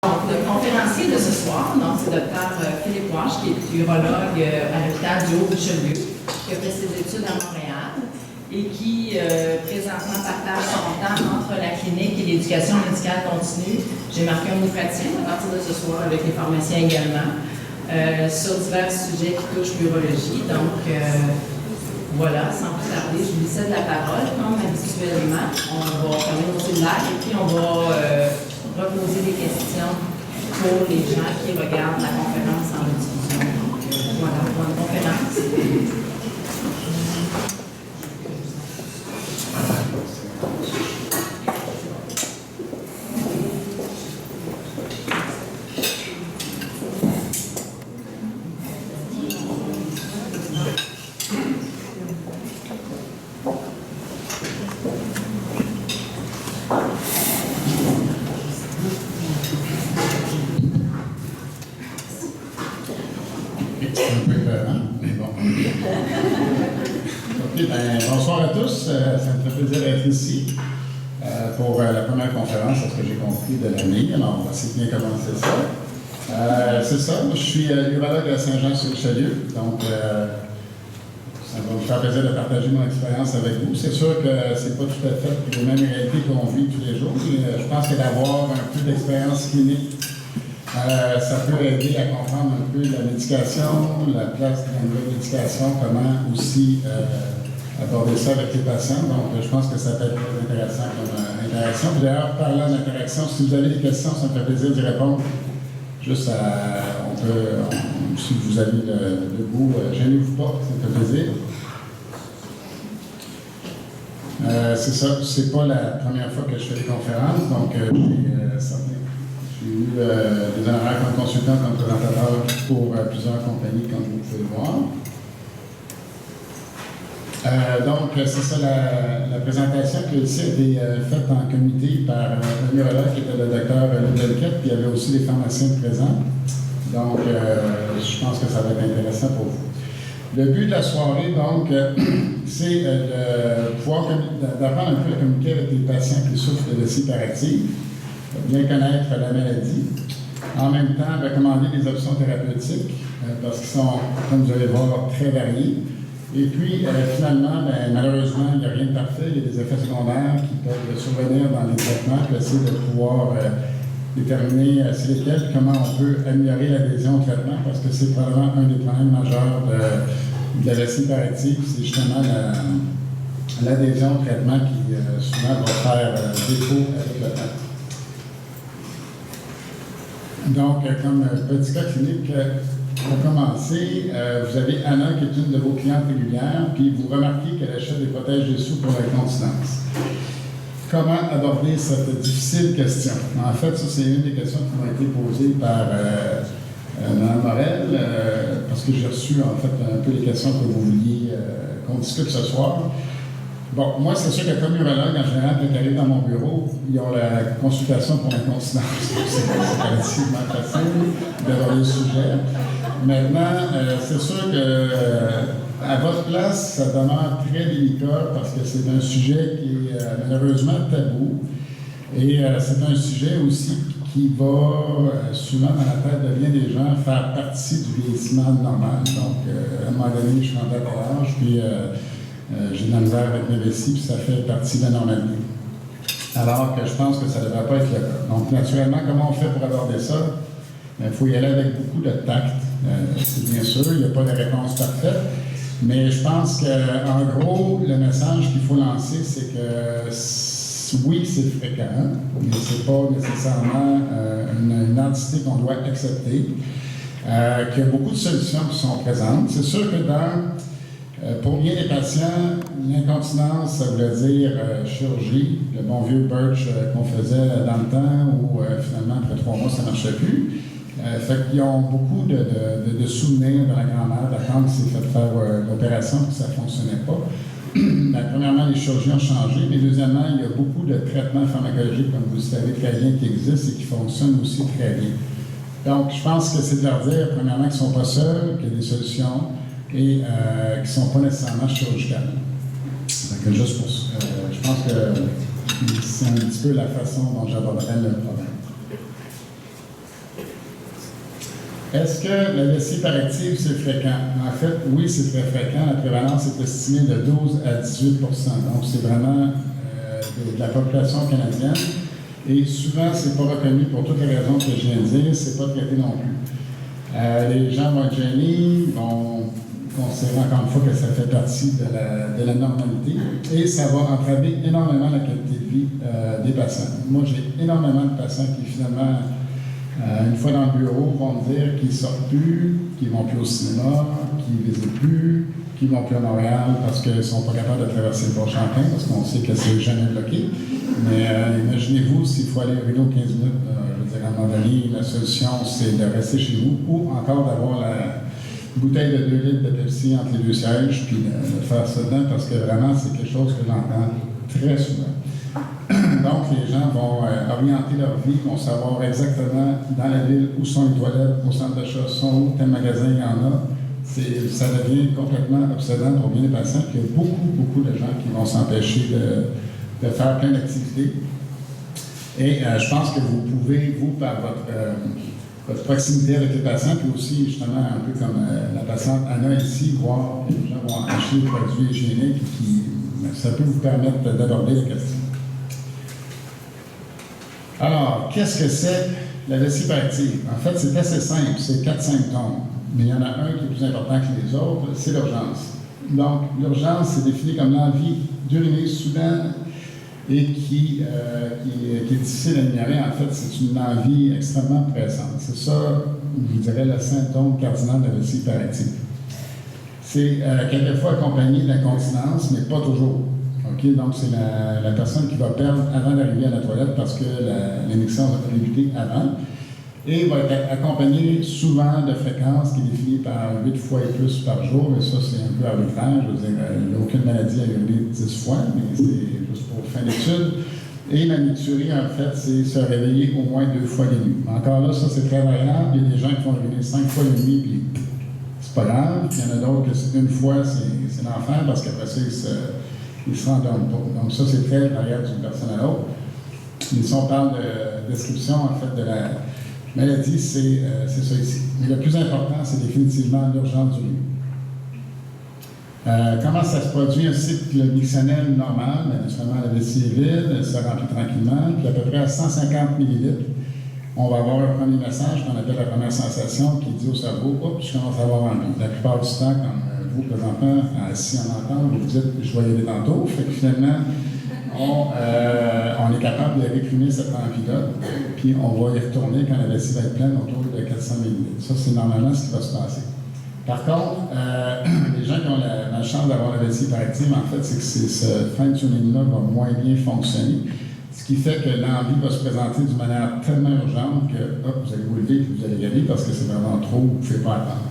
Donc, le conférencier de ce soir, c'est le Dr Philippe Wash, qui est urologue à l'hôpital du Haut-Richelieu, qui a fait ses études à Montréal et qui présentement partage son temps entre la clinique et l'éducation médicale continue. J'ai marqué homéopathie à partir de ce soir avec les pharmaciens également, sur divers sujets qui touchent l'urologie. Donc, voilà, sans plus tarder, je lui cède la parole. Comme habituellement, on va fermer nos cellulaires et puis on va reposer des questions pour les gens qui regardent la conférence en rediffusion. Donc, voilà, bonne conférence. Bonsoir à tous, ça me fait plaisir d'être ici pour la première conférence, à ce que j'ai compris, de l'année. Alors, on va essayer de bien commencer ça. C'est ça, je suis urologue à Saint-Jean-sur-Richelieu, donc ça va me faire plaisir de partager mon expérience avec vous. C'est sûr que c'est pas tout à fait les mêmes réalités qu'on vit tous les jours, mais je pense que d'avoir un peu d'expérience clinique, ça peut aider à comprendre un peu la médication, la place de la nouvelle médication, comment aussi aborder ça avec les patients. Donc, je pense que ça peut être très intéressant comme interaction. Puis d'ailleurs, parlant d'interaction, si vous avez des questions, ça me fait plaisir d'y répondre. Juste si vous avez le goût, gênez-vous pas, ça me fait plaisir. C'est ça, c'est pas la première fois que je fais des conférences, donc j'ai eu des honoraires comme consultant, comme présentateur pour plusieurs compagnies, comme vous pouvez le voir. Donc, c'est ça, la présentation qui ici a été faite en comité par un urologue qui était le docteur Louis Delquette, puis il y avait aussi des pharmaciens présents. Donc, je pense que ça va être intéressant pour vous. Le but de la soirée, donc, c'est d'apprendre un peu à communiquer avec les patients qui souffrent de vessie hyperactive, bien connaître la maladie, en même temps recommander des options thérapeutiques, parce qu'ils sont, comme vous allez voir, très variés. Et puis, finalement, malheureusement, il n'y a rien de parfait, il y a des effets secondaires qui peuvent survenir dans les traitements, puis essayer de pouvoir déterminer c'est lesquels, comment on peut améliorer l'adhésion au traitement, parce que c'est probablement un des problèmes majeurs de la vessie hyperactive, c'est justement l'adhésion au traitement qui souvent va faire défaut avec le temps. Donc, comme petit cas clinique, pour commencer, vous avez Anna qui est une de vos clientes régulières, puis vous remarquez qu'elle achète des protèges dessous pour la continence. Comment aborder cette difficile question? En fait, ça, c'est une des questions qui m'ont été posées par Mme Morel, parce que j'ai reçu, en fait, un peu les questions que vous vouliez qu'on discute ce soir. Bon, moi, c'est sûr que comme urologue, en général, quand ils arrivent dans mon bureau, ils ont la consultation pour l'incontinence. C'est relativement facile d'aborder le sujet. Maintenant, c'est sûr que à votre place, ça demeure très délicat parce que c'est un sujet qui est malheureusement tabou. Et c'est un sujet aussi qui va souvent dans la tête de bien des gens faire partie du vieillissement normal. Donc, à un moment donné, je suis rendu à l'âge, puis j'ai de la misère avec mes vessies, puis ça fait partie de la normalité. Alors que je pense que ça ne devrait pas être le cas. Donc, naturellement, comment on fait pour aborder ça? Il faut y aller avec beaucoup de tact. C'est bien sûr, il n'y a pas de réponse parfaite. Mais je pense qu'en gros, le message qu'il faut lancer, c'est que oui, c'est fréquent, mais ce n'est pas nécessairement une entité qu'on doit accepter. Qu'il y a beaucoup de solutions qui sont présentes. C'est sûr que pour bien les patients, l'incontinence, ça voulait dire chirurgie, le bon vieux Birch qu'on faisait dans le temps où finalement, après 3 mois, ça ne marchait plus. Fait qu'ils ont beaucoup de souvenirs de la grand-mère, d'attendre que c'est fait faire l'opération, que ça ne fonctionnait pas. Premièrement, les chirurgies ont changé, mais deuxièmement, il y a beaucoup de traitements pharmacologiques, comme vous le savez très bien, qui existent et qui fonctionnent aussi très bien. Donc, je pense que c'est de leur dire, premièrement, qu'ils ne sont pas seuls, qu'il y a des solutions et qui ne sont pas nécessairement chirurgicales. Donc, juste pour je pense que c'est un petit peu la façon dont j'aborderai le problème. Est-ce que la vessie hyperactive, c'est fréquent? En fait, oui, c'est très fréquent. La prévalence est estimée de 12 à 18 %. Donc, c'est vraiment de la population canadienne. Et souvent, c'est pas reconnu pour toutes les raisons que je viens de dire. C'est pas traité non plus. Les gens vont être gênés, vont considérer encore une fois que ça fait partie de la normalité. Et ça va entraver énormément la qualité de vie des patients. Moi, j'ai énormément de patients qui, finalement, une fois dans le bureau, vont me dire qu'ils ne sortent plus, qu'ils ne vont plus au cinéma, qu'ils ne visitent plus, qu'ils ne vont plus à Montréal parce qu'ils ne sont pas capables de traverser le Pont-Champlain, parce qu'on sait que c'est jamais bloqué. Mais imaginez-vous s'il faut aller au rideau 15 minutes, je veux dire, à un moment donné, la solution, c'est de rester chez vous ou encore d'avoir la bouteille de 2 litres de Pepsi entre les deux sièges, puis de faire ça dedans, parce que vraiment, c'est quelque chose que j'entends très souvent. Donc, les gens vont orienter leur vie, vont savoir exactement dans la ville où sont les toilettes, au centre d'achat sont où, tel magasin il y en a. Ça devient complètement obsédant pour bien les patients, puis il y a beaucoup de gens qui vont s'empêcher de faire plein d'activités. Et je pense que vous pouvez, vous, par votre proximité avec les patients, puis aussi, justement, un peu comme la patiente Anna ici, voir que les gens vont acheter des produits hygiéniques, puis ça peut vous permettre d'aborder les questions. Alors, qu'est-ce que c'est la vessie hyperactive? En fait, c'est assez simple, c'est 4 symptômes. Mais il y en a un qui est plus important que les autres, c'est l'urgence. Donc, l'urgence, c'est défini comme l'envie d'uriner soudaine et qui est difficile à ignorer. En fait, c'est une envie extrêmement pressante. C'est ça, je dirais, le symptôme cardinal de la vessie hyperactive. C'est quelquefois accompagné d'incontinence, mais pas toujours. Okay? Donc, c'est la personne qui va perdre avant d'arriver à la toilette parce que l'émission va débuter avant. Et va être accompagnée souvent de fréquences qui est définie par 8 fois et plus par jour. Et ça, c'est un peu arbitraire. Je veux dire, il n'y a aucune maladie à uriner 10 fois, mais c'est juste pour fin d'étude. Et la miturie, en fait, c'est se réveiller au moins 2 fois la nuit. Encore là, ça, c'est très variable. Il y a des gens qui vont uriner 5 fois la nuit, puis c'est pas grave. Puis il y en a d'autres que c'est une fois, c'est l'enfer, parce qu'après ça, ils se rendorment pas. Donc ça, c'est très variable d'une personne à l'autre. Mais si on parle de description, en fait, de la maladie, c'est ça ici. Mais le plus important, c'est définitivement l'urgence du lieu. Comment ça se produit? Un cycle mixtionnel normal, bien naturellement, la vessie est vide, elle se remplit tranquillement, puis à peu près à 150 ml, on va avoir un premier message qu'on appelle la première sensation qui dit au cerveau « Oups, je commence à avoir envie ». La plupart du temps, comme vous, présentement, si on entend, vous vous dites « Je vais y aller tantôt », fait que finalement, on est capable de réprimer cette envie-là, puis on va y retourner quand la vessie va être pleine autour de 400 ml. Ça, c'est normalement ce qui va se passer. Par contre, les gens qui ont la chance d'avoir la vessie hyperactive, en fait, c'est que ce fine-tuning-là va moins bien fonctionner, ce qui fait que l'envie va se présenter d'une manière tellement urgente que, hop, vous allez vous lever et vous allez y aller parce que c'est vraiment trop, vous ne pouvez pas attendre.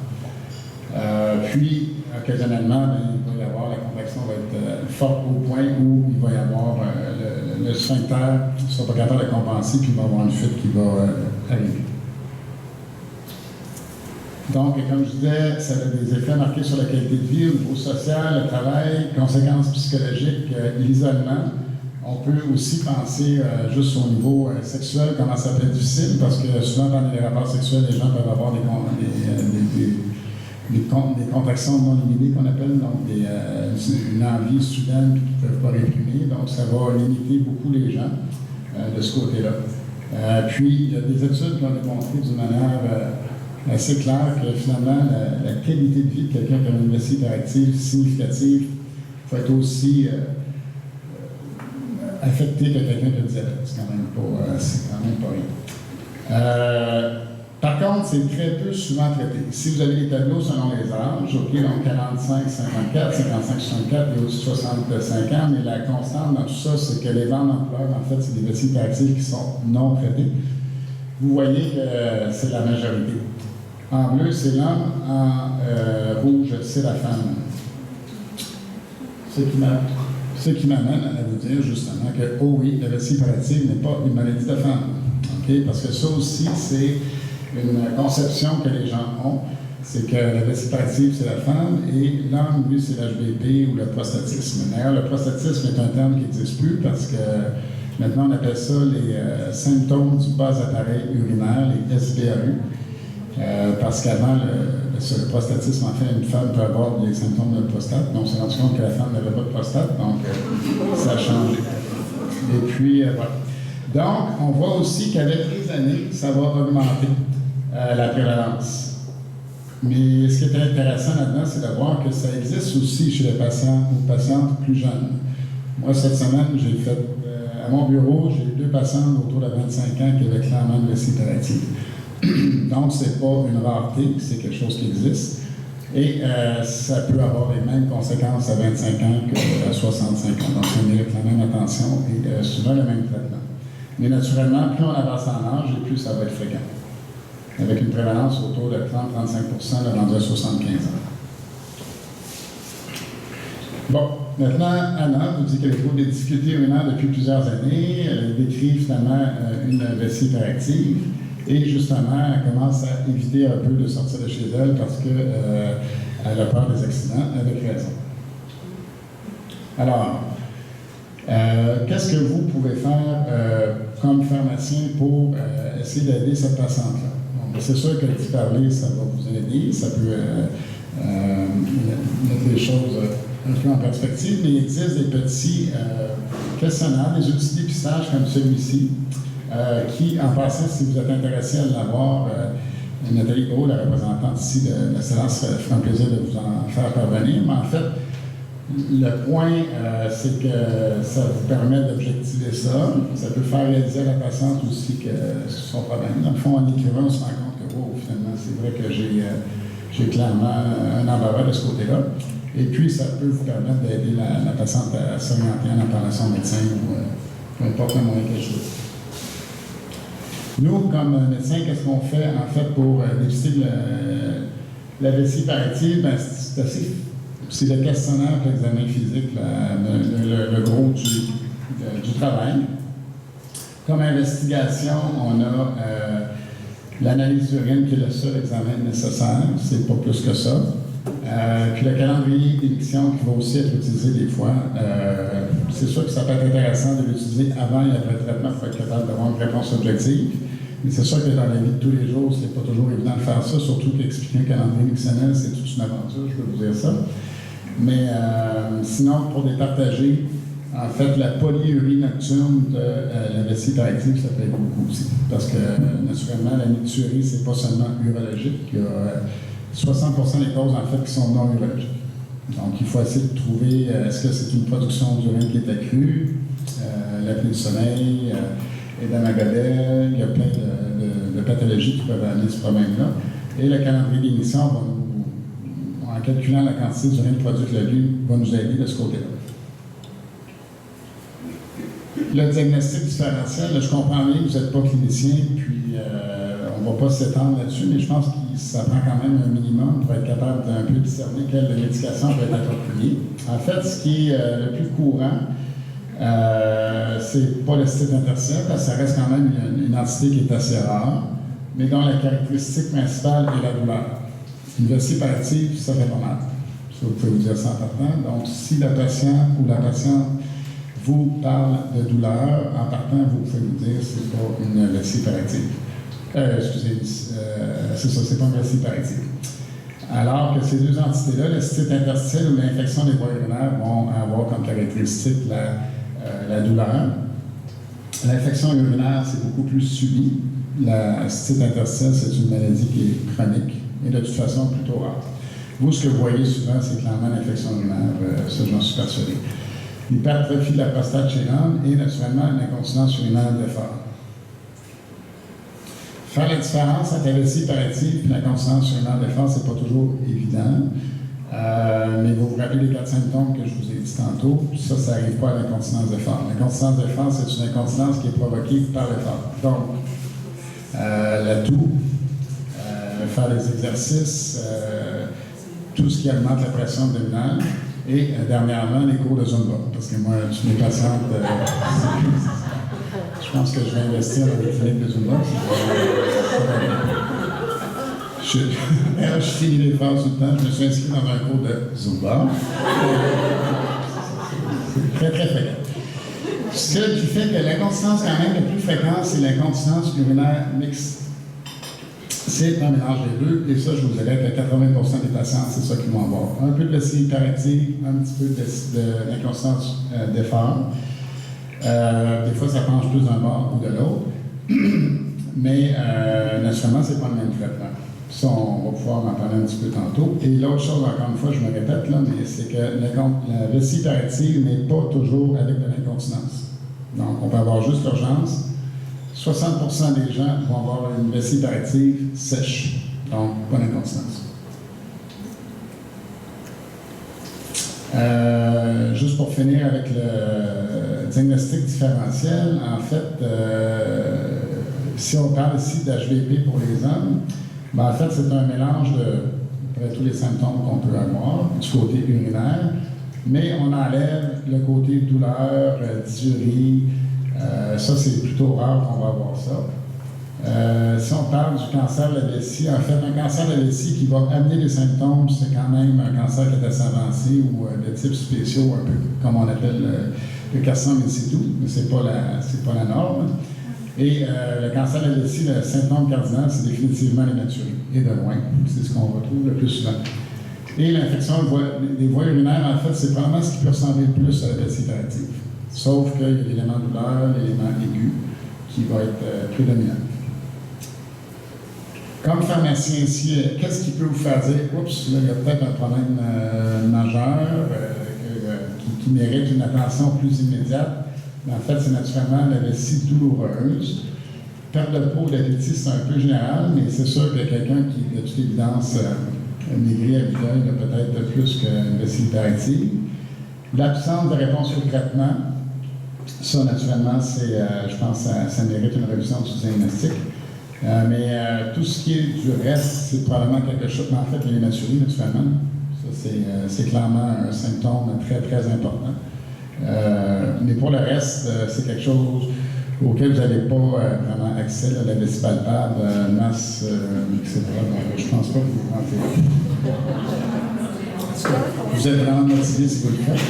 Puis, occasionnellement, il va y avoir, la contraction va être forte au point où il va y avoir le sphincter qui ne sera pas capable de compenser, puis il va y avoir une fuite qui va arriver. Donc, comme je disais, ça a des effets marqués sur la qualité de vie, au niveau social, le travail, conséquences psychologiques, l'isolement. On peut aussi penser juste au niveau sexuel, comment ça peut être difficile, parce que souvent, dans les rapports sexuels, les gens peuvent avoir des contractions non limitées qu'on appelle, donc une envie soudaine qu'ils ne peuvent pas réprimer. Donc, ça va limiter beaucoup les gens de ce côté-là. Puis, il y a des études qui ont démontré d'une manière assez claire que finalement, la qualité de vie de quelqu'un qui a une vessie hyperactive significative faut être aussi affecté que quelqu'un qui a le diabète. C'est quand même pas rien. Par contre, c'est très peu souvent traité. Si vous avez les tableaux selon les âges, OK, donc 45-54, 55-64 et aussi 65 ans, mais la constante dans tout ça, c'est que les ventes d'ampleur, en fait, c'est des vessies hyperactives qui sont non traitées. Vous voyez que c'est la majorité. En bleu, c'est l'homme, en rouge, c'est la femme. Ce qui m'amène à vous dire justement que, oh oui, la vessie hyperactive n'est pas une maladie de femme. Okay? Parce que ça aussi, c'est une conception que les gens ont, c'est que la vessie hyperactive, c'est la femme, et l'homme, lui, c'est l'HBP ou le prostatisme. D'ailleurs, le prostatisme est un terme qui n'existe plus parce que maintenant, on appelle ça les symptômes du bas appareil urinaire, les SBAU. Parce qu'avant, le prostatisme, en fait, une femme peut avoir des symptômes de prostate. Donc, on s'est rendu compte que la femme n'avait pas de prostate, donc ça a changé. Et puis, voilà. Donc, on voit aussi qu'avec les années, ça va augmenter la prévalence. Mais ce qui est intéressant là-dedans, c'est de voir que ça existe aussi chez les patients ou patientes plus jeunes. Moi, cette semaine, j'ai fait, à mon bureau, j'ai eu 2 patientes autour de 25 ans qui avaient clairement une vessie hyperactive. Donc, ce n'est pas une rareté, c'est quelque chose qui existe. Et ça peut avoir les mêmes conséquences à 25 ans qu'à 65 ans. Donc, ça mérite la même attention et souvent le même traitement. Mais naturellement, plus on avance en âge, et plus ça va être fréquent. Avec une prévalence autour de 30-35% rendu à 75 ans. Bon, maintenant, Anna vous dit qu'elle éprouve des difficultés urinaires depuis plusieurs années. Elle décrit finalement une vessie hyperactive. Et justement, elle commence à éviter un peu de sortir de chez elle parce qu'elle a peur des accidents, avec raison. Alors, qu'est-ce que vous pouvez faire comme pharmacien pour essayer d'aider cette patiente-là? C'est sûr que d'y parler, ça va vous aider, ça peut mettre les choses un peu en perspective, mais il existe des petits questionnaires, des outils de dépistage comme celui-ci, qui, en passant, si vous êtes intéressé à l'avoir, Nathalie Gros, la représentante ici de l'excellence, fera un plaisir de vous en faire parvenir, mais en fait, le point, c'est que ça vous permet d'objectiver ça. Ça peut faire réaliser à la patiente aussi que c'est son problème. Dans le fond, en écrivant, on se rend compte que, oh, finalement, c'est vrai que j'ai clairement un embarras de ce côté-là. Et puis, ça peut vous permettre d'aider la patiente à s'orienter en appelant son médecin ou peu importe le moyen qu'elle choisit. Nous, comme médecins, qu'est-ce qu'on fait, en fait, pour dépister la vessie hyperactive? Ben, c'est assez. C'est le questionnaire et l'examen physique, le gros du travail. Comme investigation, on a l'analyse d'urine qui est le seul examen nécessaire, c'est pas plus que ça. Puis le calendrier d'émission qui va aussi être utilisé des fois. C'est sûr que ça peut être intéressant de l'utiliser avant et après le traitement pour être capable d'avoir une réponse objective. Mais c'est sûr que dans la vie de tous les jours, c'est pas toujours évident de faire ça, surtout qu'expliquer un calendrier mictionnel, c'est toute une aventure, je peux vous dire ça. Mais sinon, pour départager, en fait, la polyurie nocturne de la vessie hyperactive, ça peut être beaucoup aussi. Parce que, naturellement, la micturie, c'est pas seulement urologique. Il y a 60% des causes, en fait, qui sont non urologiques. Donc, il faut essayer de trouver, est-ce que c'est une production d'urine qui est accrue, l'apnée du sommeil, édamagodèle, il y a plein de pathologies qui peuvent amener ce problème-là. Et le calendrier d'émission va nous, en calculant la quantité d'urine produite le lieu, va nous aider de ce côté-là. Le diagnostic différentiel, je comprends bien que vous n'êtes pas clinicien, puis on ne va pas s'étendre là-dessus, mais je pense que ça prend quand même un minimum pour être capable d'un peu discerner quelle médication peut être appropriée. En fait, ce qui est le plus courant, c'est pas le site interstitiel, parce que ça reste quand même une entité qui est assez rare, mais dont la caractéristique principale est la douleur. Une vessie hyperactive, ça fait pas mal. Ça, vous pouvez vous dire ça en partant. Donc, si le patient ou la patiente vous parle de douleur, en partant, vous pouvez vous dire que ce n'est pas une vessie hyperactive. Excusez, c'est ça, c'est pas une vessie hyperactive. Alors que ces deux entités-là, le site interstitiel ou l'infection des voies urinaires, vont avoir comme caractéristique la douleur. L'infection urinaire, c'est beaucoup plus subi. Le site interstitiel, c'est une maladie qui est chronique et de toute façon plutôt rare. Vous, ce que vous voyez souvent, c'est clairement l'infection urinaire, ça j'en suis persuadé. L'hypertrophie de la prostate chez l'homme et naturellement l'incontinence urinaire d'effort. Faire la différence entre la vessie hyperactive et l'incontinence urinaire d'effort, c'est pas toujours évident. Mais vous vous rappelez les 4 symptômes que je vous ai dit tantôt, ça n'arrive pas à l'incontinence d'effort. L'incontinence d'effort, c'est une incontinence qui est provoquée par l'effort. Donc, l'atout, faire des exercices, tout ce qui augmente la pression abdominale, et dernièrement, les cours de Zumba. Parce que moi, je suis mes patientes, je pense que je vais investir dans les cliniques de Zumba. Je finis les phrases tout le temps. Je me suis inscrit dans un cours de Zumba. Très, très fréquent. Ce qui fait que l'incontinence, quand même, le plus fréquent, c'est l'incontinence urinaire mixte. C'est un mélange des deux, et ça, je vous dirais que 80% des patients, c'est ça qu'ils vont avoir. Un peu de vessie hyperactive, un petit peu d'inconstance d'effort. Des fois, ça penche plus d'un bord ou de l'autre, mais naturellement, ce n'est pas le même traitement. Ça, on va pouvoir en parler un petit peu tantôt. Et l'autre chose, encore une fois, je me répète, là, mais c'est que la vessie hyperactive n'est pas toujours avec de l'incontinence. Donc, on peut avoir juste l'urgence. 60% des gens vont avoir une vessie hyperactive sèche, donc pas d'incontinence. Juste pour finir avec le diagnostic différentiel, en fait, si on parle ici d'HVP pour les hommes, ben en fait, c'est un mélange de tous les symptômes qu'on peut avoir du côté urinaire, mais on enlève le côté douleur, dysurie. Ça, c'est plutôt rare qu'on va avoir ça. Si on parle du cancer de la vessie, en fait, un cancer de la vessie qui va amener des symptômes, c'est quand même un cancer qui est assez avancé ou de type spéciaux, un peu comme on appelle le carcinome in situ, mais ce n'est pas la norme. Et le cancer de la vessie, le symptôme cardinal, c'est définitivement l'hématurie, et de loin. C'est ce qu'on retrouve le plus souvent. Et l'infection des voies urinaires, en fait, c'est probablement ce qui peut ressembler le plus à la vessie hyperactive. Sauf qu'il y a l'élément douleur, l'élément aigu, qui va être prédominant. Comme pharmacien ici, qu'est-ce qui peut vous faire dire « Oups, là, il y a peut-être un problème majeur qui mérite une attention plus immédiate ». En fait, c'est naturellement la vessie douloureuse. Perte de peau, d'appétit, c'est un peu général, mais c'est sûr que quelqu'un qui, de toute évidence, maigrit à l'œil, a peut-être plus qu'une vessie hyperactive. L'absence de réponse au traitement, ça, naturellement, c'est, je pense que ça mérite une révision du diagnostic. Mais tout ce qui est du reste, c'est probablement quelque chose. Mais en fait, l'hématurie, naturellement, ça, c'est clairement un symptôme très, très important. Mais pour le reste, c'est quelque chose auquel vous n'avez pas vraiment accès, là, la vessie palpable, masse, etc. Donc, je ne pense pas que vous rentrez. Vous êtes vraiment motivé si vous le faites.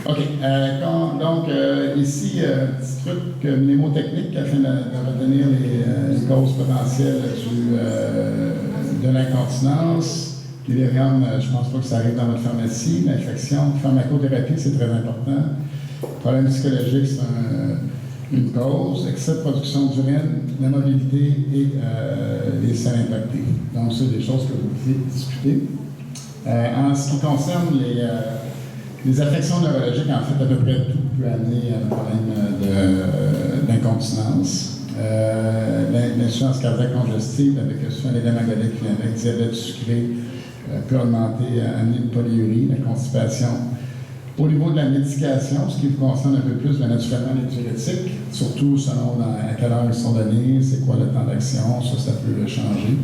OK. Donc, ici, petit truc mnémotechnique afin de retenir les causes potentielles de l'incontinence. Délirium, je ne pense pas que ça arrive dans votre pharmacie. L'infection, pharmacothérapie, c'est très important. Problème psychologique, c'est une cause. Excès de production d'urine, la mobilité et les selles impactées. Donc, c'est des choses que vous pouvez discuter. En ce qui concerne les affections neurologiques, en fait, à peu près tout peut amener à un problème d'incontinence. L'insuffisance cardiaque congestive avec un élément magnétique avec diabète sucré peut augmenter, amener une polyurie, la constipation. Au niveau de la médication, ce qui vous concerne un peu plus, bien naturellement, les diurétiques, surtout selon à quelle heure ils sont donnés, c'est quoi le temps d'action, ça peut changer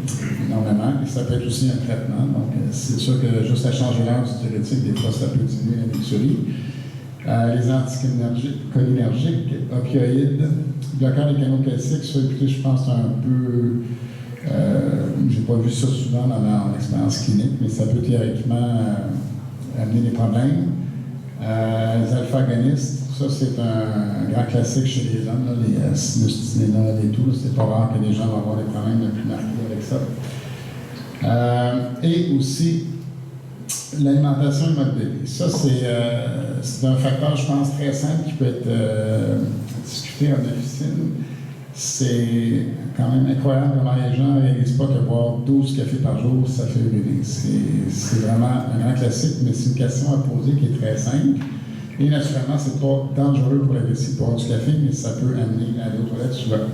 énormément. Et ça peut être aussi un traitement. Donc, c'est sûr que juste à changer l'heure du diurétique, des fois, ça peut diminuer la méturie. Les anticholinergiques, opioïdes, bloqueurs des canaux calciques, ça, écoutez, je pense que c'est un peu... j'ai pas vu ça souvent dans mon expérience clinique, mais ça peut théoriquement amener des problèmes. Les alpha-agonistes, ça c'est un grand classique chez les hommes, là, les synustinénol et tout. C'est pas rare que les gens vont avoir des problèmes plus marqués avec ça. Et aussi, l'alimentation et le mode de vie. Ça, c'est un facteur, je pense, très simple qui peut être discuté en officine. C'est quand même incroyable comment les gens ne réalisent pas que boire 12 cafés par jour, ça fait uriner. C'est vraiment un grand classique, mais c'est une question à poser qui est très simple. Et naturellement, c'est pas dangereux pour la vessie de boire du café, mais ça peut amener à aller aux toilettes souvent.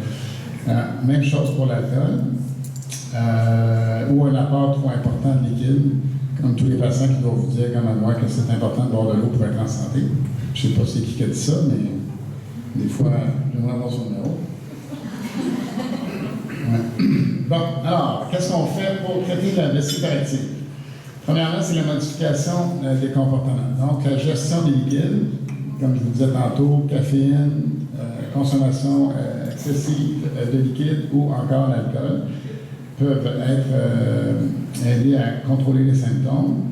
Même chose pour l'alcool, ou un apport trop important de liquide, comme tous les patients qui doivent vous dire, comme moi, que c'est important de boire de l'eau pour être en santé. Je ne sais pas c'est qui a dit ça, mais des fois, j'aimerais avoir son numéro. Bon, alors, qu'est-ce qu'on fait pour traiter la vessie hyperactive? Premièrement, c'est la modification des comportements. Donc, la gestion des liquides, comme je vous disais tantôt, caféine, consommation excessive de liquide ou encore l'alcool, peuvent aider à contrôler les symptômes.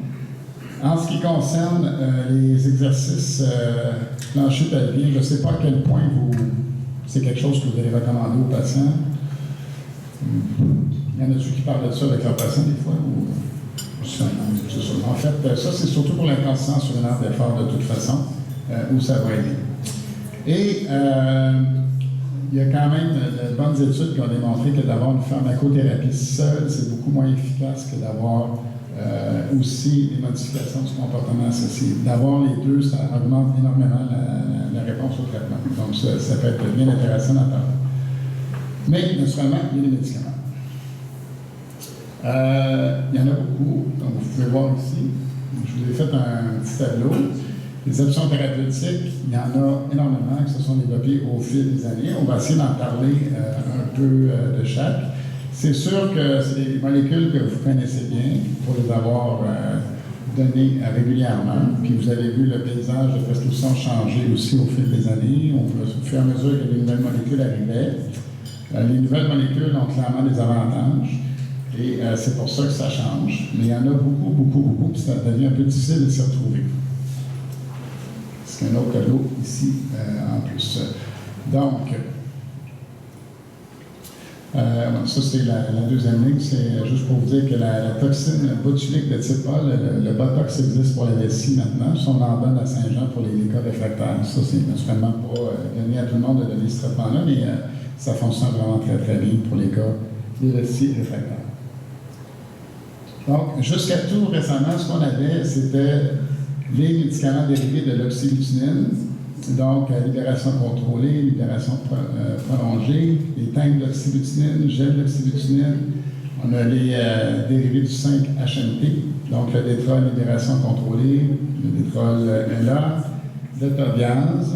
En ce qui concerne les exercices plancher pelvien, je ne sais pas à quel point vous C'est quelque chose que vous allez recommander aux patients? Il y en a-tu qui parlent de ça avec leurs patients des fois? Ou... C'est ça. En fait, ça, c'est surtout pour l'inconscience urinaire d'effort de toute façon, où ça va aider. Et il y a quand même de bonnes études qui ont démontré que d'avoir une pharmacothérapie seule, c'est beaucoup moins efficace que d'avoir aussi des modifications du comportement associé. D'avoir les deux, ça augmente énormément la réponse au traitement. Donc, ça peut être bien intéressant d'en parler. Mais, naturellement, il y a des médicaments. Il y en a beaucoup, donc vous pouvez voir ici. Je vous ai fait un petit tableau. Les options thérapeutiques, il y en a énormément qui se sont développées au fil des années. On va essayer d'en parler un peu de chaque. C'est sûr que c'est des molécules que vous connaissez bien pour les avoir données régulièrement. Puis vous avez vu le paysage de prescription changer aussi au fil des années. Au fur et à mesure que les nouvelles molécules arrivaient, les nouvelles molécules ont clairement des avantages. Et c'est pour ça que ça change. Mais il y en a beaucoup, puis ça devient un peu difficile de s'y retrouver. C'est un autre tableau ici en plus. Donc, ça c'est la deuxième ligne, c'est juste pour vous dire que la toxine botulique de type A, le Botox existe pour la vessie maintenant, on en donne à Saint-Jean pour les cas réfractaires. Ça, c'est naturellement pas donné à tout le monde de donner ce traitement-là, mais ça fonctionne vraiment très bien pour les cas de vessie réfractaires. Donc, jusqu'à tout récemment, ce qu'on avait, c'était les médicaments dérivés de l'oxybutynin, donc libération contrôlée, libération prolongée, les tanks d'oxybutynin, gel d'oxybutynin. On a les dérivés du 5-HMT, donc le détrol libération contrôlée, le détrol LA, le Tobiase,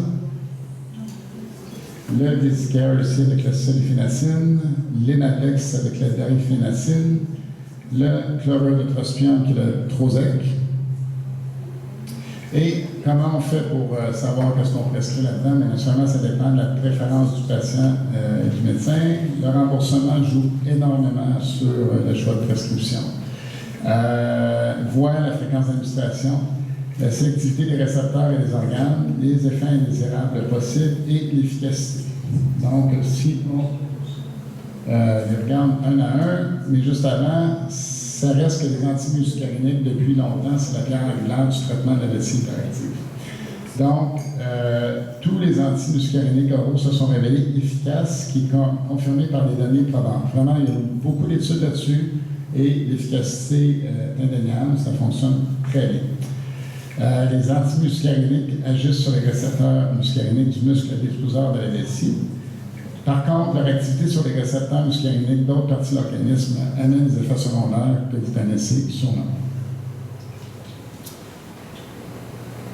le Dizicare aussi avec la sulfénacine, l'Enapex avec la darifénacine, le chlorure de trospium qui est le Trozec. Et comment on fait pour savoir qu'est-ce qu'on prescrit là-dedans? Mais naturellement, ça dépend de la préférence du patient et du médecin. Le remboursement joue énormément sur le choix de prescription. Voir la fréquence d'administration, la sélectivité des récepteurs et des organes, les effets indésirables possibles et l'efficacité. Donc, si on les regarde un à un, mais juste avant, ça reste que les antimuscariniques, depuis longtemps, c'est la pierre angulaire du traitement de la vessie hyperactive. Donc, tous les antimuscariniques oraux se sont révélés efficaces, ce qui est confirmé par des données probantes. Vraiment, il y a beaucoup d'études là-dessus et l'efficacité est indéniable, ça fonctionne très bien. Les antimuscariniques agissent sur les récepteurs muscariniques du muscle diffuseur de la vessie. Par contre, leur activité sur les récepteurs muscariniques d'autres parties de l'organisme amène des effets secondaires que vous connaissez sûrement.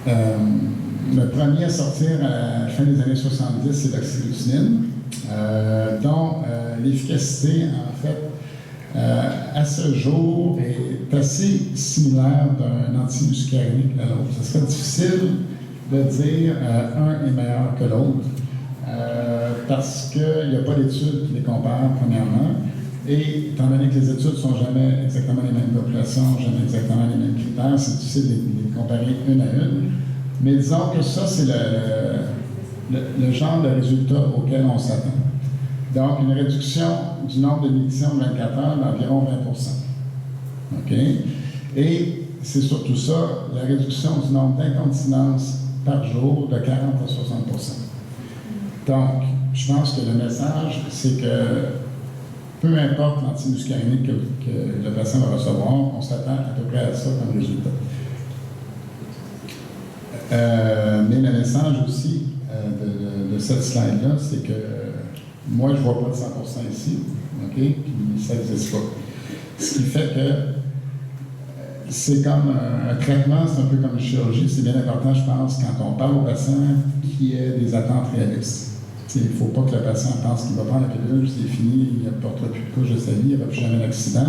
Le premier à sortir à la fin des années 70, c'est l'oxybutynin, dont l'efficacité, en fait, à ce jour, est assez similaire d'un antimuscarinique à l'autre. Ce serait difficile de dire un est meilleur que l'autre. Parce qu'il n'y a pas d'études qui les comparent, premièrement, et étant donné que les études ne sont jamais exactement les mêmes populations, jamais exactement les mêmes critères, c'est difficile de les comparer une à une. Mais disons que ça, c'est le genre de résultat auquel on s'attend. Donc, une réduction du nombre de d'émissions de 24 heures d'environ 20%. OK? Et c'est surtout ça, la réduction du nombre d'incontinences par jour de 40 à 60%. Donc, je pense que le message, c'est que peu importe l'antimuscarinique que le patient va recevoir, on s'attend à peu près à ça comme résultat. Mais le message aussi de cette slide-là, c'est que moi, je ne vois pas de 100% ici, OK? Puis ça n'existe pas. Ce qui fait que c'est comme un traitement, c'est un peu comme une chirurgie. C'est bien important, je pense, quand on parle au patient, qu'il y ait des attentes réalistes. Il ne faut pas que le patient pense qu'il va prendre la pilule, c'est fini, il ne portera plus de couche de sa vie, il n'y aura plus jamais d'accident.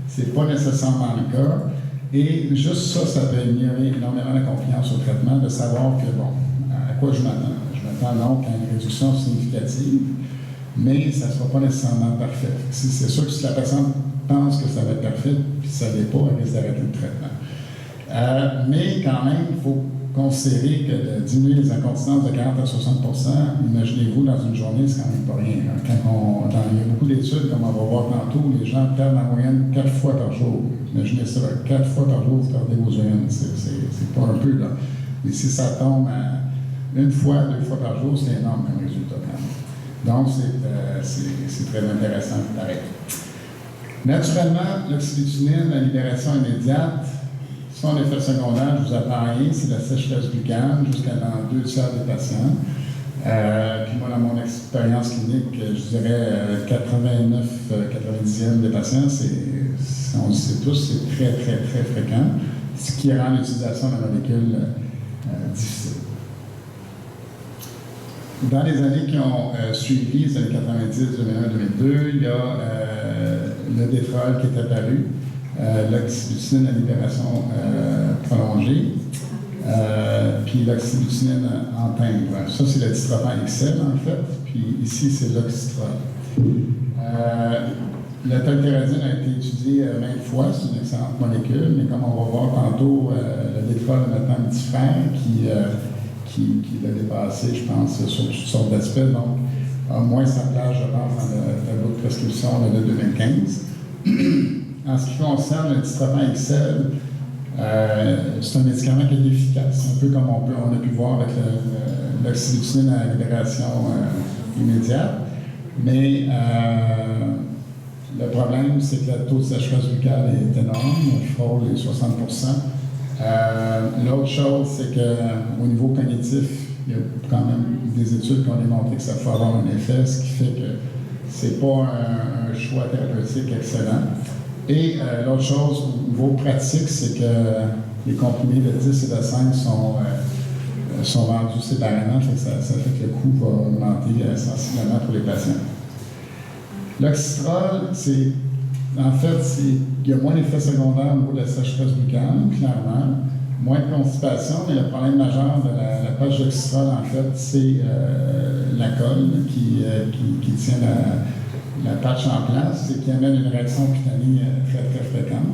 Ce n'est pas nécessairement le cas. Et juste ça, ça peut améliorer énormément la confiance au traitement, de savoir que, bon, à quoi je m'attends? Je m'attends donc à une réduction significative, mais ça ne sera pas nécessairement parfait. C'est sûr que si la personne pense que ça va être parfait, puis ça ne l'est pas, elle risque d'arrêter le traitement. Mais quand même, il faut considérer que de diminuer les incontinences de 40 à 60 %, imaginez-vous, dans une journée, c'est quand même pas rien. Hein. Il y a beaucoup d'études, comme on va voir tantôt, les gens perdent en moyenne 4 fois par jour. Imaginez ça, 4 fois par jour, vous perdez vos urines. C'est pas un peu, là. Et si ça tombe à 1 fois, 2 fois par jour, c'est énorme comme résultat quand même. Donc, c'est très intéressant, pareil. Naturellement, l'oxybutyline, la libération immédiate, son effet secondaire, je vous apprends rien, c'est la sécheresse buccale jusqu'à dans 2 tiers des patients. Puis moi, dans mon expérience clinique, je dirais 89-90e des patients, on le sait tous, c'est très, très, très fréquent, ce qui rend l'utilisation de la molécule difficile. Dans les années qui ont suivi, les années 90, 2001, 2002, il y a le détrol qui est apparu, l'oxybutyline à libération prolongée, puis l'oxybutyline en timbre. Ça, c'est le dystrophin XL, en fait, puis ici, c'est l'oxystrol. La tolteradine a été étudiée maintes fois, c'est une excellente molécule, mais comme on va voir tantôt, le détrol a maintenant un petit frère qui l'a dépassé, je pense, sur toutes sortes d'aspects, donc a moins sa place, je pense, dans le tableau de prescription de 2015. En ce qui concerne le dystrophin XL, c'est un médicament qui est efficace, un peu comme on a pu voir avec l'oxybutyline à libération immédiate, mais le problème, c'est que le taux de sécheresse buccale est énorme, il frôle les 60 %. L'autre chose, c'est qu'au niveau cognitif, il y a quand même des études qui ont démontré que ça peut avoir un effet, ce qui fait que c'est pas un choix thérapeutique excellent. Et l'autre chose, au niveau pratique, c'est que les comprimés de 10 et de 5 sont vendus séparément, ça fait que le coût va augmenter sensiblement pour les patients. L'oxystrol, il y a moins d'effets secondaires au niveau de la sécheresse buccale, clairement, moins de constipation, mais le problème majeur de la patch d'oxystrol, en fait, c'est la colle qui tient la patch en place et qui amène une réaction cutanée très, très fréquente.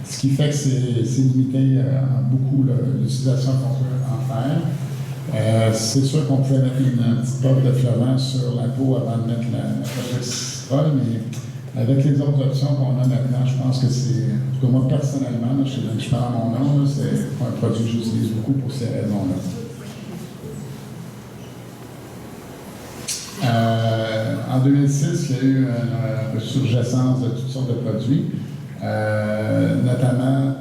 Ce qui fait que c'est limité beaucoup l'utilisation qu'on peut en faire. C'est sûr qu'on pouvait mettre une petite pote de flavant sur la peau avant de mettre la patch d'oxystrol, mais avec les autres options qu'on a maintenant, je pense que c'est, en tout cas moi personnellement, je parle à mon nom, c'est un produit que j'utilise beaucoup pour ces raisons-là. En 2006, il y a eu une ressurgescence de toutes sortes de produits, notamment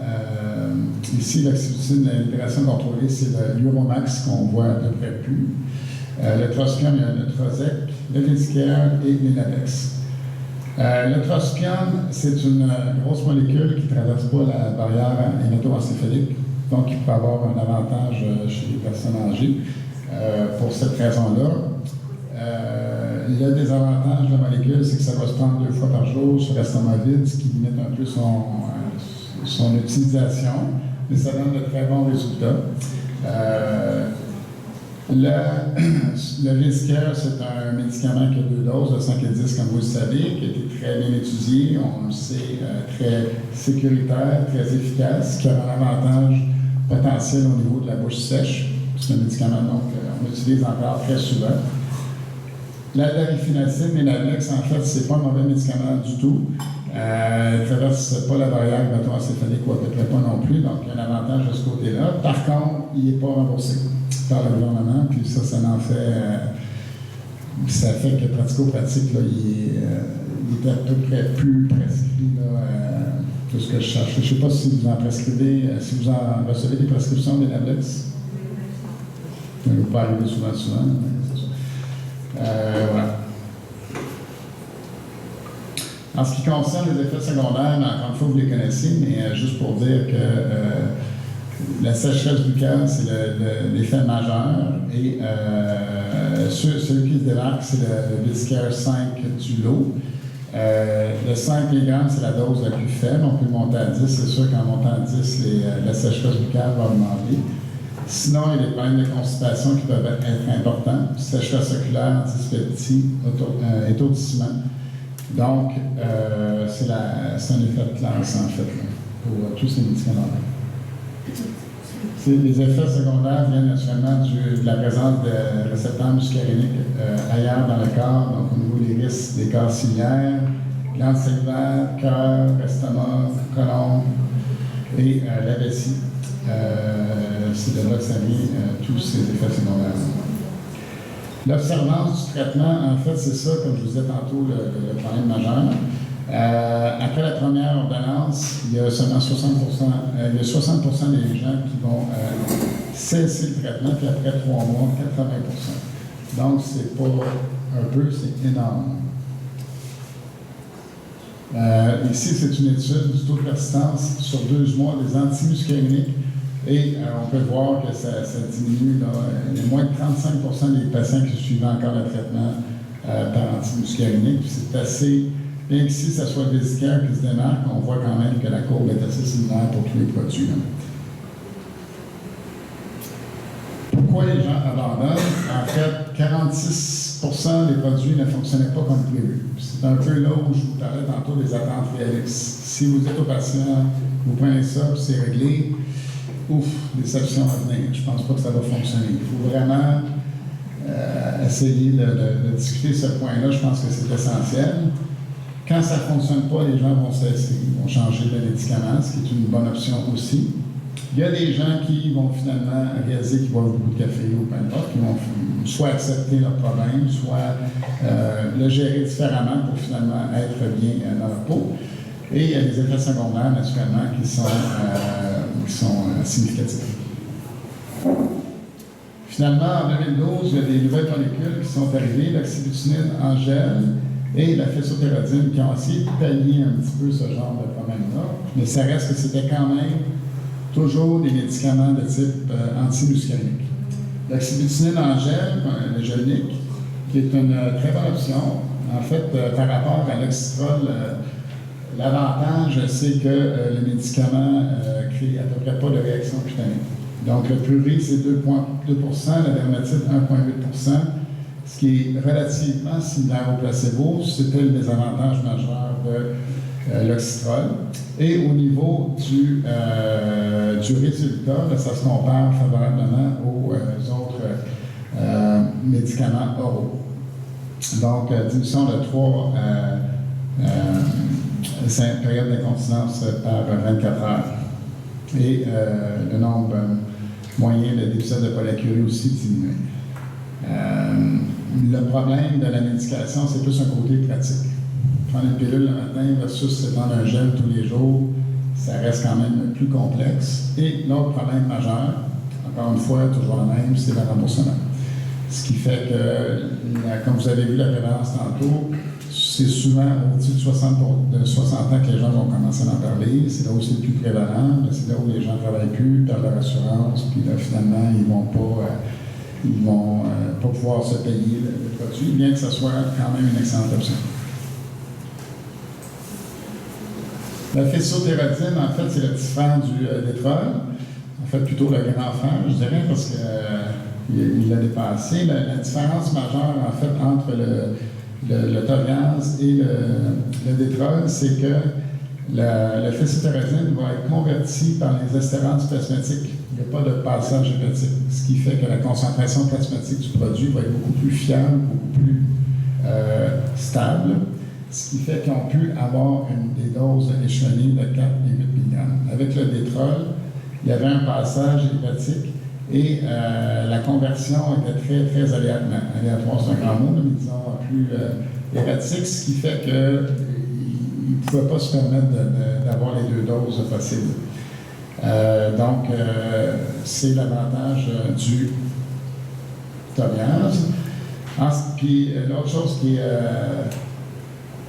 ici l'oxybutyline, la libération contrôlée, c'est l'Uromax qu'on voit à peu près plus. Le Trospium, il y a le Trozec, le Vidicare et l'Inadex. Le trospium, c'est une grosse molécule qui ne traverse pas la barrière hémato-encéphalique, donc il peut avoir un avantage chez les personnes âgées pour cette raison-là. Il y a des avantages de la molécule, c'est que ça va se prendre 2 fois par jour sur l'estomac vide, ce qui limite un peu son utilisation, mais ça donne de très bons résultats. Le Vidicare, c'est un médicament qui a 2 doses de 5 et 10, comme vous le savez, qui a été très bien étudié, on le sait, très sécuritaire, très efficace, qui a un avantage potentiel au niveau de la bouche sèche. C'est un médicament qu'on utilise encore très souvent. La darifinacine et l'Alex, en fait, c'est pas un mauvais médicament du tout. Elle ne traverse pas la barrière hémato-encéphalique ou à peu près pas non plus, donc il y a un avantage de ce côté-là. Par contre, il n'est pas remboursé par le gouvernement, puis ça en fait, ça fait que pratico-pratique, là, il est à peu près plus prescrit, tout ce que je cherche. Je ne sais pas si vous en prescrivez, si vous en recevez des prescriptions des Nablex. Ça ne va pas arriver souvent, mais c'est ça. Voilà. En ce qui concerne les effets secondaires, encore une fois, vous les connaissez, mais juste pour dire que la sécheresse buccale, c'est l'effet majeur. Et celui qui se démarque, c'est le Vidicare 5 du lot. Le 5 mg, c'est la dose la plus faible. On peut le monter à 10. C'est sûr qu'en montant à 10, la sécheresse buccale va augmenter. Sinon, il y a des problèmes de constipation qui peuvent être importants. Sécheresse oculaire, dyspeptie, étourdissement. Donc, c'est un effet de classe, en fait, là, pour tous ces médicaments-là. Les effets secondaires viennent naturellement de la présence de récepteurs muscariniques ailleurs dans le corps, donc au niveau des risques des corps ciliaires, glandes salivaires, cœur, estomac, côlon et la vessie. C'est de là que ça vient tous ces effets secondaires. L'observance du traitement, en fait, c'est ça, comme je vous disais tantôt, le problème majeur. Après la première ordonnance, il y a seulement 60%, il y a 60% des gens qui vont cesser le traitement, puis après 3 mois, 80%. Donc, c'est pas un peu, c'est énorme. Ici, c'est une étude du taux de persistance sur 12 mois des antimuscariniques. Et on peut voir que ça diminue. Là. Il y a moins de 35% des patients qui suivent encore le traitement par antimuscarinique. C'est assez, bien qu'ici, ça soit le vésicare qui se démarque, on voit quand même que la courbe est assez similaire pour tous les produits. Là. Pourquoi les gens abandonnent? En fait, 46% des produits ne fonctionnaient pas comme prévu. C'est un peu là où je vous parlais tantôt des attentes réalistes. Si vous êtes au patient, vous prenez ça, puis c'est réglé, ouf, déception à venir. Je ne pense pas que ça va fonctionner. Il faut vraiment essayer de discuter ce point-là. Je pense que c'est essentiel. Quand ça ne fonctionne pas, les gens vont cesser, ils vont changer de médicament, ce qui est une bonne option aussi. Il y a des gens qui vont finalement réaliser qu'ils boivent beaucoup de café ou peu importe, qui vont soit accepter leur problème, soit le gérer différemment pour finalement être bien dans leur peau. Et il y a des effets secondaires, naturellement, qui sont significatifs. Finalement, en 2012, il y a des nouvelles molécules qui sont arrivées, l'oxybutynin en gel et la phésothérodine, qui ont essayé de pallier un petit peu ce genre de problème-là. Mais ça reste que c'était quand même toujours des médicaments de type antimuscarinique. L'oxybutynin en gel, le Gelnic, qui est une très bonne option. En fait, par rapport à l'oxystrol, l'avantage, c'est que le médicament crée à peu près pas de réaction cutanée. Donc, le prurit, c'est 2,2 %, la dermatite, 1,8 %, ce qui est relativement similaire au placebo. C'était le désavantage majeur de l'oxystrol. Et au niveau du résultat, là, ça se compare favorablement aux autres médicaments oraux. Donc, diminution de 3 périodes d'incontinence par 24 heures. Et le nombre moyen d'épisodes de polyurie aussi diminue. Le problème de la médication, c'est plus un côté pratique. Prendre une pilule le matin versus se prendre un gel tous les jours, ça reste quand même plus complexe. Et l'autre problème majeur, encore une fois, toujours le même, c'est le remboursement. Ce qui fait que, comme vous avez vu la prévalence tantôt, c'est souvent au-dessus de 60 ans que les gens vont commencer à en parler. C'est là où c'est le plus prévalent. C'est là où les gens ne travaillent plus, perdent leur assurance, puis là, finalement, ils ne vont pas pouvoir se payer le produit, bien que ce soit quand même une excellente option. La phésothérodine, en fait, c'est le petit frère du détrol. En fait, plutôt le grand frère, je dirais, parce qu'il l'a dépassé. La différence majeure, en fait, entre le Toviaz et le détrol, c'est que le phésothérodine va être converti par les estérances plasmatiques. Il n'y a pas de passage hépatique, ce qui fait que la concentration plasmatique du produit va être beaucoup plus fiable, beaucoup plus stable, ce qui fait qu'ils ont pu avoir des doses échelonnées de 4 et 8 mg. Avec le détrol, il y avait un passage hépatique et la conversion était très, très aléatoire, c'est un grand mot, mais disons plus hépatique, ce qui fait qu'ils ne pouvaient pas se permettre d'avoir les 2 doses possibles. Donc, c'est l'avantage du Toviaz. Puis, l'autre chose qui est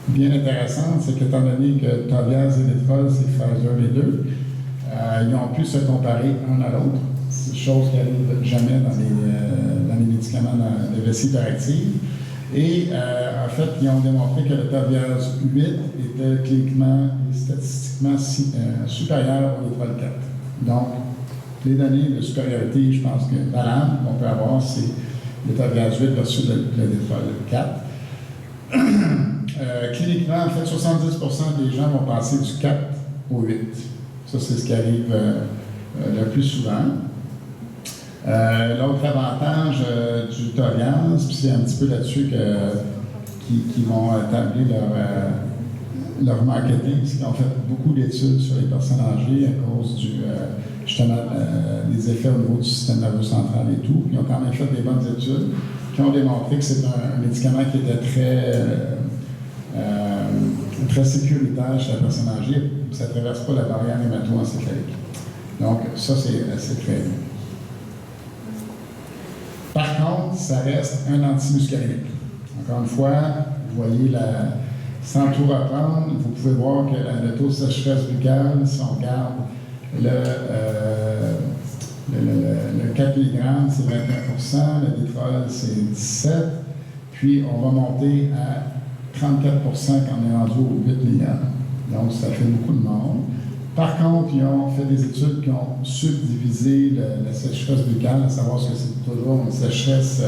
bien intéressante, c'est qu'étant donné que Toviaz et Détrol, c'est Pfizer les deux, ils ont pu se comparer un à l'autre. C'est une chose qui n'arrive jamais dans les médicaments de vessie hyperactive. Et en fait, ils ont démontré que le Toviaz 8 était cliniquement et statistiquement supérieur au Détrol 4. Donc, les données de supériorité, je pense que valables qu'on peut avoir, c'est le Toviaz 8 versus le Détrol 4. Cliniquement, en fait, 70% des gens vont passer du 4 au 8. Ça, c'est ce qui arrive le plus souvent. L'autre avantage du Torians, puis c'est un petit peu là-dessus qu'ils vont établir leur marketing, c'est qu'ils ont fait beaucoup d'études sur les personnes âgées à cause justement des effets au niveau du système nerveux central et tout. Ils ont quand même fait des bonnes études qui ont démontré que c'est un médicament qui était très sécuritaire chez la personne âgée. Ça ne traverse pas la barrière hémato-encéphalique. Donc, ça, c'est très bien. Par contre, ça reste un antimuscarénique. Encore une fois, vous voyez, sans tout reprendre, vous pouvez voir que le taux de sécheresse buccale, si on regarde le 4 mg, c'est 21%, le détrol, c'est 17%, puis on va monter à 34% quand on est rendu au 8 mg. Donc, ça fait beaucoup de monde. Par contre, ils ont fait des études qui ont subdivisé la sécheresse buccale, à savoir que c'est toujours une sécheresse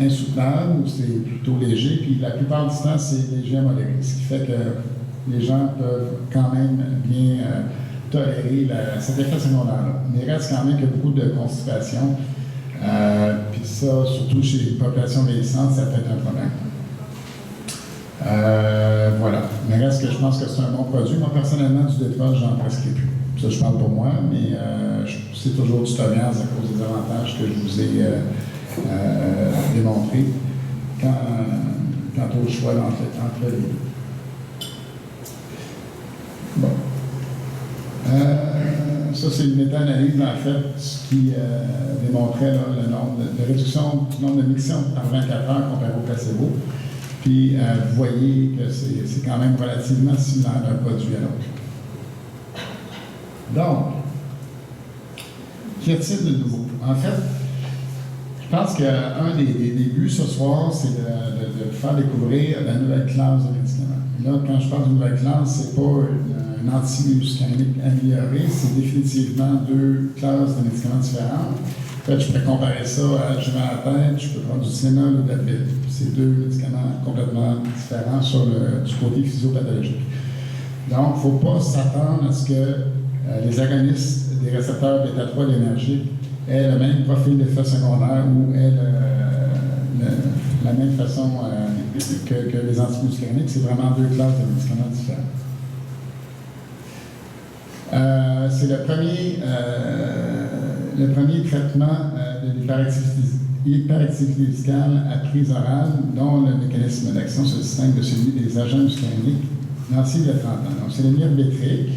insoutenable ou c'est plutôt léger, puis la plupart du temps, c'est léger à modéré, ce qui fait que les gens peuvent quand même bien tolérer cet effet secondaire-là. Mais il reste quand même qu'il y a beaucoup de constipation, puis ça, surtout chez les populations vieillissantes, ça peut être un problème. Voilà. Mais reste que je pense que c'est un bon produit. Moi, personnellement, du détrol, j'en prescris plus. Ça, je parle pour moi, mais c'est toujours du Torians à cause des avantages que je vous ai démontrés quant au choix entre les deux. Bon. Ça, c'est une méta-analyse, en fait, qui démontrait là, la réduction du nombre de mictions par 24 heures comparé au placebo. Puis, vous voyez que c'est quand même relativement similaire d'un produit à l'autre. Donc, qu'y a-t-il de nouveau? En fait, je pense qu'un des buts ce soir, c'est de faire découvrir la nouvelle classe de médicaments. Là, quand je parle de nouvelle classe, c'est pas un antimuscarénique amélioré, c'est définitivement deux classes de médicaments différentes. En fait, je pourrais comparer ça à, je mets à la tête, je peux prendre du Tylenol ou de l'Advil. C'est deux médicaments complètement différents du côté physiopathologique. Donc, il ne faut pas s'attendre à ce que les agonistes des récepteurs bêta-3 d'énergie aient le même profil d'effet secondaire ou aient la même façon que les antimuscaréniques. C'est vraiment deux classes de médicaments différents. C'est le premier traitement de l'hyperactivité muscale à prise orale, dont le mécanisme d'action se distingue de celui des agents muscaréniques lancés il y a 30 ans. Donc, c'est le myrbetriq,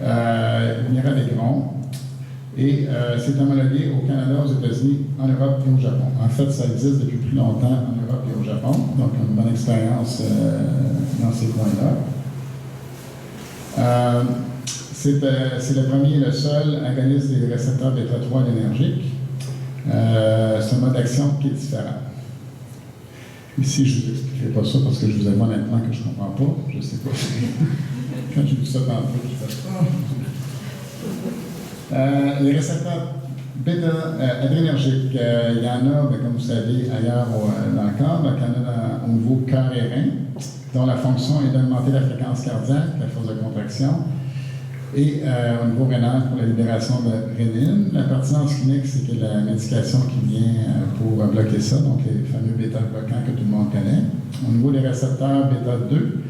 Mirabegron, et c'est homologué au Canada, aux États-Unis, en Europe et au Japon. En fait, ça existe depuis plus longtemps en Europe et au Japon, donc une bonne expérience dans ces coins-là. C'est le premier et le seul agoniste des récepteurs bêta-3 énergiques. C'est un mode d'action qui est différent. Ici, je ne vous expliquerai pas ça parce que je vous avoue honnêtement que je ne comprends pas. Je ne sais pas. Quand j'ai vu ça tantôt, je fais les récepteurs bêta-adrénergiques, il y en a, comme vous savez, ailleurs dans le corps. Donc, il y en a au niveau cœur et rein, dont la fonction est d'augmenter la fréquence cardiaque, la force de contraction, et au niveau rénal pour la libération de rénine. La pertinence clinique, c'est que la médication qui vient pour bloquer ça, donc les fameux bêta-bloquants que tout le monde connaît. Au niveau des récepteurs bêta-2,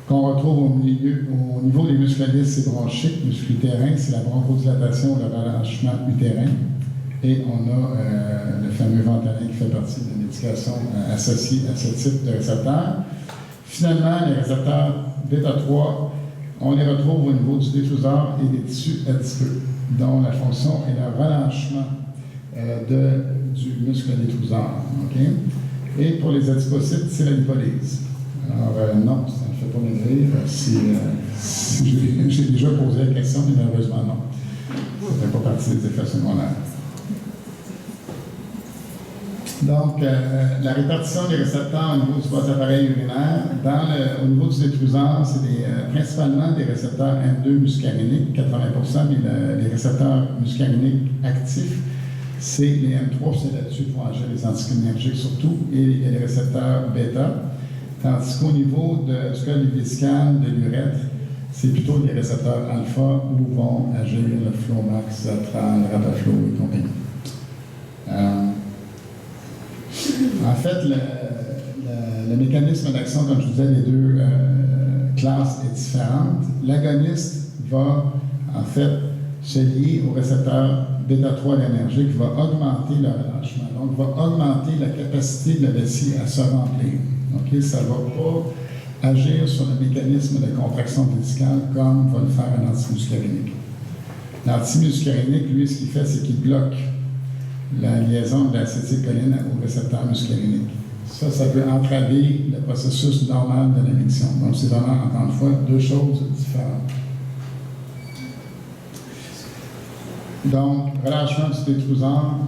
qu'on retrouve au niveau des muscles hélices et bronchiques, muscles utérins, c'est la bronchodilatation ou le relâchement utérin. Et on a le fameux Ventolin qui fait partie des médications associées à ce type de récepteurs. Finalement, les récepteurs bêta-3, on les retrouve au niveau du diffuseur et des tissus adipeux, dont la fonction est le relâchement du muscle diffuseur. Okay? Et pour les adipocytes, c'est la lipolyse. Alors, non, ça ne fait pas maigrir. J'ai déjà posé la question, mais malheureusement, non. Ça ne fait pas partie des effets secondaires. Donc, la répartition des récepteurs au niveau du bas appareil urinaire, au niveau du diffuseur, c'est principalement des récepteurs M2 muscaréniques, 80%, mais les récepteurs muscaréniques actifs, c'est les M3, c'est là-dessus pour agir les anticholinergiques surtout, et les récepteurs bêta. Tandis qu'au niveau du col vésicale, de l'urètre, c'est plutôt les récepteurs alpha où vont agir le Flomax, Zatral, Rabaflo et compagnie. fait, le mécanisme d'action, comme je vous disais, les deux classes est différente. L'agoniste va, en fait, se lier au récepteur bêta-3 d'énergie qui va augmenter le relâchement. Donc, va augmenter la capacité de la vessie à se remplir. Okay? Ça ne va pas agir sur le mécanisme de contraction vesicale comme va le faire un antimuscarénique. L'antimuscarénique, lui, ce qu'il fait, c'est qu'il bloque la liaison de l'acétylcholine au récepteur muscarénique. Ça peut entraver le processus normal de l'émission. Donc, c'est vraiment, encore une fois, deux choses différentes. Donc, relâchement du détrusor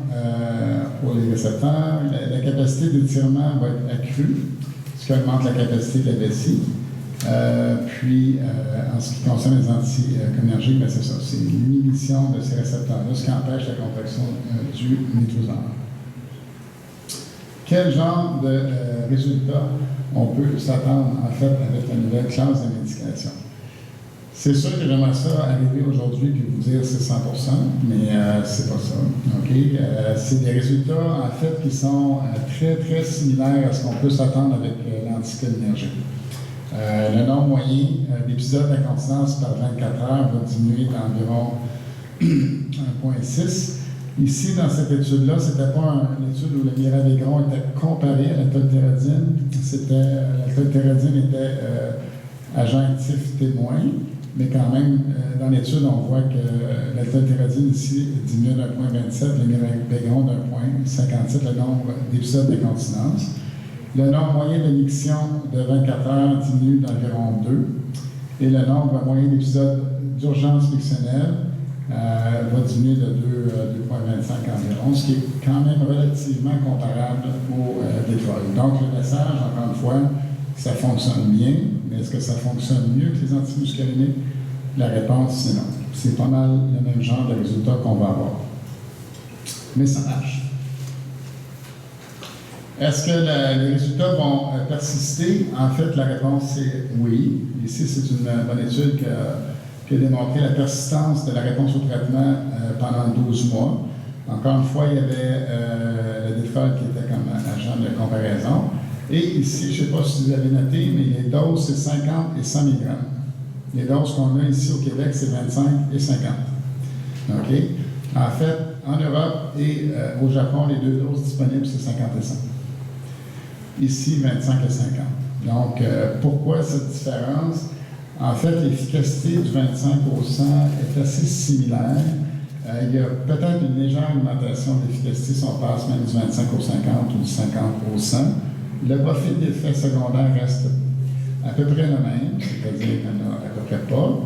pour les récepteurs. La capacité d'étirement va être accrue, ce qui augmente la capacité de la vessie. Puis, en ce qui concerne les anticholinergiques, ben c'est ça, c'est l'inhibition de ces récepteurs-là, ce qui empêche la contraction du détrusor. Quel genre de résultats on peut s'attendre, en fait, avec la nouvelle classe de médication? C'est sûr que j'aimerais ça arriver aujourd'hui et vous dire c'est 100%, mais c'est pas ça. Okay? C'est des résultats, en fait, qui sont très, très similaires à ce qu'on peut s'attendre avec l'anticholinergie. Le nombre moyen d'épisodes d'incontinence par 24 heures va diminuer d'environ 1,6. Ici, dans cette étude-là, ce n'était pas une étude où le mirabegron était comparé à la toltérodine. La toltérodine était agent actif témoin, mais quand même, dans l'étude, on voit que la toltérodine ici diminue d'1,27, le mirabegron d'1,57, le nombre d'épisodes d'incontinence. Le nombre moyen de miction de 24 heures diminue d'environ 2, et le nombre moyen d'épisodes d'urgence mictionnelle va diminuer de 2,25 environ, ce qui est quand même relativement comparable au détroit. Donc, le message, encore une fois, ça fonctionne bien, mais est-ce que ça fonctionne mieux que les antimuscaréniques? La réponse, c'est non. C'est pas mal le même genre de résultat qu'on va avoir. Mais ça marche. Est-ce que les résultats vont persister? En fait, la réponse, c'est oui. Ici, c'est une bonne étude qui a démontré la persistance de la réponse au traitement pendant 12 mois. Encore une fois, il y avait le détrol qui était comme agent de comparaison. Et ici, je ne sais pas si vous avez noté, mais les doses, c'est 50 et 100 mg. Les doses qu'on a ici au Québec, c'est 25 et 50. OK? En fait, en Europe et au Japon, les deux doses disponibles, c'est 50 et 100. Ici, 25 et 50. Donc, pourquoi cette différence? En fait, l'efficacité du 25% est assez similaire. Il y a peut-être une légère augmentation d'efficacité si on passe même du 25 au 50 ou du 50 au 100. Le profil d'effet secondaire reste à peu près le même, c'est-à-dire qu'il n'y en a à peu près pas.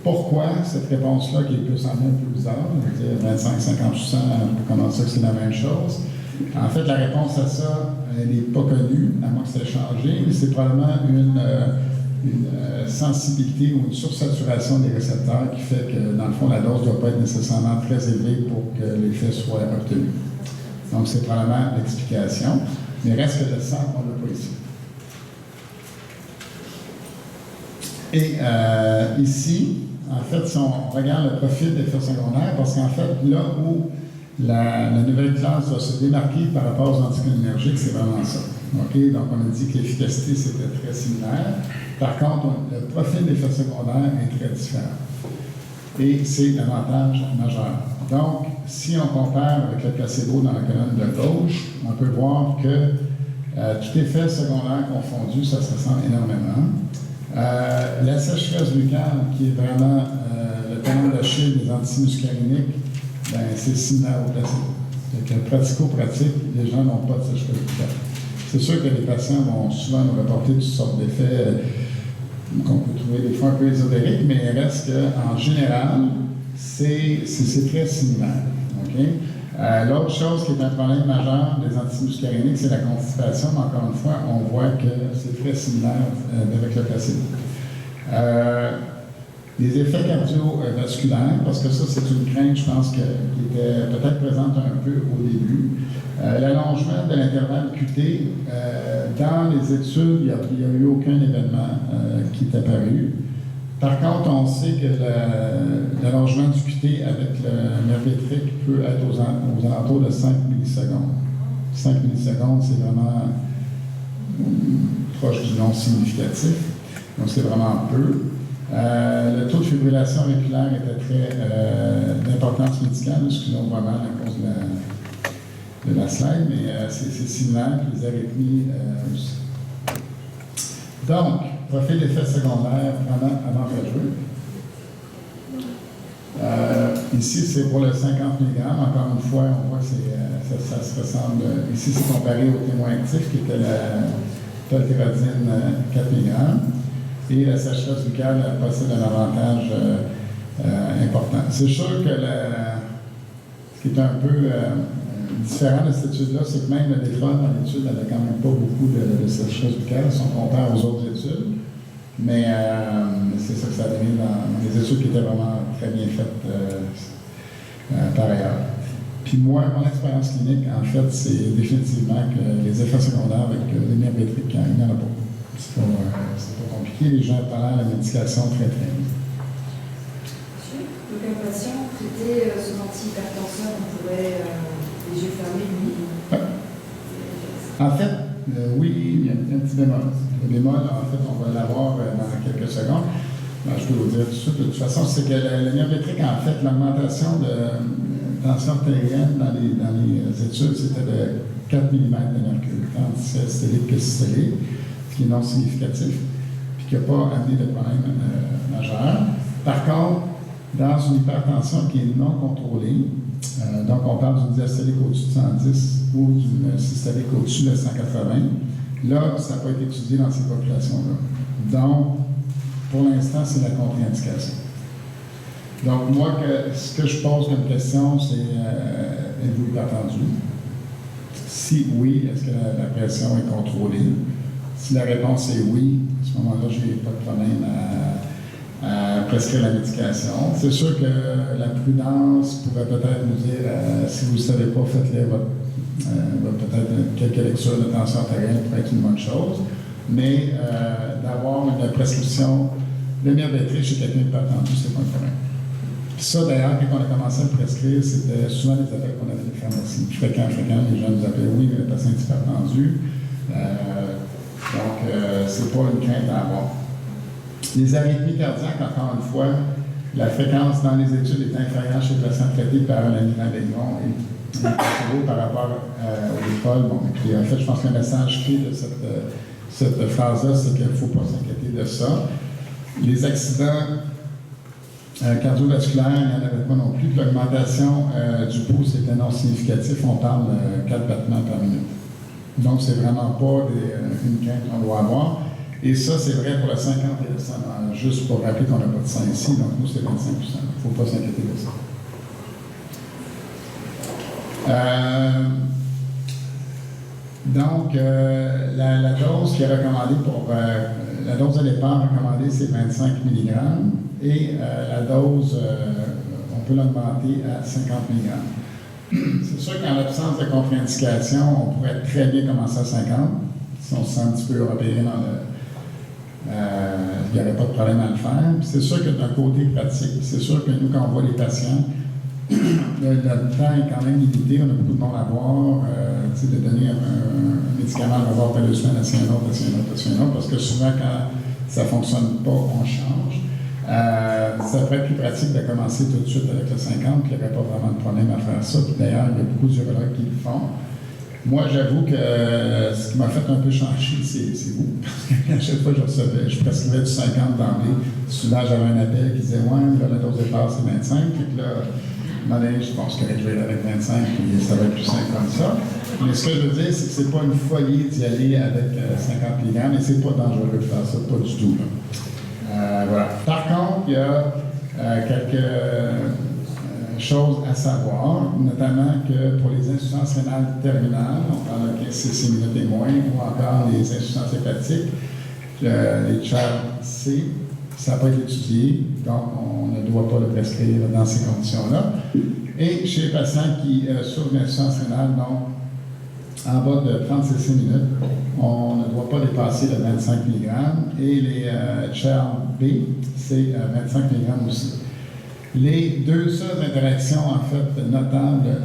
Pourquoi cette réponse-là, qui peut sembler un peu bizarre, on va dire 25-50%, comment ça que c'est la même chose? En fait, la réponse à ça, elle n'est pas connue, à moins que ça ait changé, mais c'est probablement une sensibilité ou une sursaturation des récepteurs qui fait que, dans le fond, la dose ne doit pas être nécessairement très élevée pour que l'effet soit obtenu. Donc, c'est probablement l'explication. Mais reste que le sang, on ne l'a pas ici. Et ici, en fait, si on regarde le profil d'effet secondaire, parce qu'en fait, là où la nouvelle classe va se démarquer par rapport aux anticholinergiques, c'est vraiment ça. Okay? Donc, on a dit que l'efficacité, c'était très similaire. Par contre, le profil d'effet secondaire est très différent. Et c'est l'avantage majeur. Donc, si on compare avec le placebo dans la colonne de gauche, on peut voir que tout effet secondaire confondu, ça se ressemble énormément. La sécheresse buccale, qui est vraiment le talon d'Achille des antimuscaréniques, ben, c'est similaire au placebo. Donc, pratico-pratique, les gens n'ont pas de sécheresse buccale. C'est sûr que les patients vont souvent nous rapporter toutes sortes d'effets qu'on peut trouver des fois un peu ésotériques, mais il reste qu'en général, c'est très similaire. Okay? L'autre chose qui est un problème majeur des antimuscaréniques, c'est la constipation, mais encore une fois, on voit que c'est très similaire avec le placebo. Les effets cardiovasculaires, parce que ça, c'est une crainte, je pense, qui était peut-être présente un peu au début. L'allongement de l'intervalle QT, dans les études, il n'y a eu aucun événement qui est apparu. Par contre, on sait que l'allongement du QT avec le mervétrique peut être aux alentours de 5 millisecondes. 5 millisecondes, c'est vraiment proche du non significatif. Donc, c'est vraiment peu. Le taux de fibrillation auriculaire était très d'importance médicale. Excusez-moi vraiment à cause de la slide, mais c'est similaire que les arythmies aussi. Donc, profil d'effet secondaire avantageux. Ici, c'est pour le 50 mg. Encore une fois, on voit que ça se ressemble. Ici, c'est comparé au témoin actif qui était la tolterodine 4 mg. Et la sécheresse buccale possède un avantage important. C'est sûr que ce qui est un peu différent de cette étude-là, c'est que même le défaut dans l'étude n'avait quand même pas beaucoup de sécheresse buccale si on compare aux autres études. Mais c'est ça que ça a donné dans les études qui étaient vraiment très bien faites par ailleurs. Puis moi, mon expérience clinique, en fait, c'est définitivement que les effets secondaires avec les nerfs électriques, il n'y en a pas. C'est pas compliqué. Les gens tolèrent la médication très très bien. Donc un patient traité son antihypertenseur, on pourrait les yeux fermés, lui. Ouais. En fait, oui, il y a un petit bémol. Le bémol, en fait, on va l'avoir dans quelques secondes. Ben, je peux vous dire tout de suite, de toute façon, c'est que le nerf électrique, en fait, l'augmentation de tension artérielle dans les études, c'était de 4 mm de mercure, tant systélique que systolique, ce qui est non significatif, puis qui n'a pas amené de problème majeur. Par contre, dans une hypertension qui est non contrôlée, donc on parle d'une diastolique au-dessus de 110 ou d'une systolique au-dessus de 180, là, ça n'a pas été étudié dans ces populations-là. Donc, pour l'instant, c'est la contre-indication. Donc, moi, ce que je pose comme question, c'est êtes-vous hypertendu? Si oui, est-ce que la pression est contrôlée? Si la réponse est oui, à ce moment-là, je n'ai pas de problème à prescrire la médication. C'est sûr que la prudence pourrait peut-être nous dire, si vous ne savez pas, faites-le peut-être quelques lectures de tension artérielle pourrait être une bonne chose, mais d'avoir une prescription de nerf électrique chez quelqu'un d'hypertendu, c'est pas un problème. Puis ça, d'ailleurs, quand on a commencé à le prescrire, c'était souvent des appels qu'on avait des pharmacies. Fréquent, les gens nous appelaient, oui, mais le patient est hypertendu. Donc, c'est pas une crainte à avoir. Les arythmies cardiaques, encore une fois, la fréquence dans les études est inférieure chez les patients traités par un amylin et par rapport au défaut. Bon, puis, en fait, je pense que le message clé de cette phrase-là, c'est qu'il ne faut pas s'inquiéter de ça. Les accidents cardiovasculaires, il n'y en avait pas non plus. L'augmentation du pouls était non significatif. On parle de 4 battements par minute. Donc, c'est vraiment pas une crainte qu'on doit avoir. Et ça, c'est vrai pour le 50 et le 100 ans. Juste pour rappeler qu'on n'a pas de 100 ici, donc nous, c'est 25%. Il ne faut pas s'inquiéter de ça. Donc, la dose qui est recommandée pour... la dose de départ recommandée, c'est 25 mg. Et la dose, on peut l'augmenter à 50 mg. C'est sûr qu'en l'absence de contre-indication, on pourrait très bien commencer à 50. Si on se sent un petit peu européen dans le... il n'y aurait pas de problème à le faire. Puis c'est sûr que d'un côté pratique, c'est sûr que nous, quand on voit les patients, le temps est quand même limité. On a beaucoup de monde à voir. De donner un médicament, on va voir par 2 semaines, à un autre, parce que souvent, quand ça ne fonctionne pas, on change. Ça pourrait être plus pratique de commencer tout de suite avec le 50, puis il n'y aurait pas vraiment de problème à faire ça. Puis d'ailleurs, il y a beaucoup d'urologues qui le font. Moi, j'avoue que ce qui m'a fait un peu changer, c'est vous. Parce qu'à chaque fois que je prescrivais du 50 d'emblée, souvent j'avais un appel qui disait « Ouais, là, la dose de base, c'est 25. » Puis là, je pense que je vais aller avec 25, puis ça va être plus simple comme ça. Mais ce que je veux dire, c'est que c'est pas une folie d'y aller avec 50 mg, mais c'est pas dangereux de faire ça, pas du tout. Voilà. Par contre, il y a quelques choses à savoir, notamment que pour les insuffisances rénales terminales, on parle de 6 minutes et moins, ou encore les insuffisances hépatiques, les CHAD C, ça n'a pas été étudié, donc on ne doit pas le prescrire dans ces conditions-là. Et chez les patients qui souffrent d'insuffisance rénale, donc en bas de 36 minutes, on ne doit pas dépasser le 25 mg. Et les CHAD B, c'est 25 mg aussi. Les deux seules interactions, en fait, notables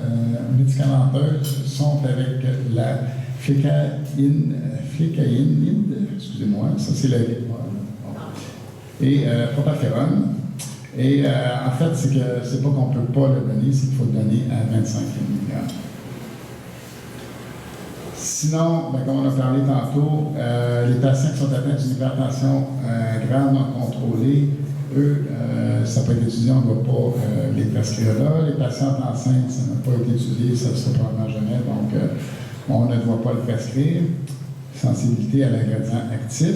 médicamenteuses sont avec la flécaïnide, excusez-moi, ça c'est le et protaférone. Et en fait, c'est pas qu'on ne peut pas le donner, c'est qu'il faut le donner à 25 mg. Sinon, comme on a parlé tantôt, les patients qui sont atteints d'une hypertension grave non contrôlée, eux, ça peut être étudié, on ne va pas les prescrire là. Les patients enceintes, ça n'a pas été étudié, ça ne sera probablement jamais, donc on ne doit pas le prescrire. Sensibilité à l'ingrédient actif.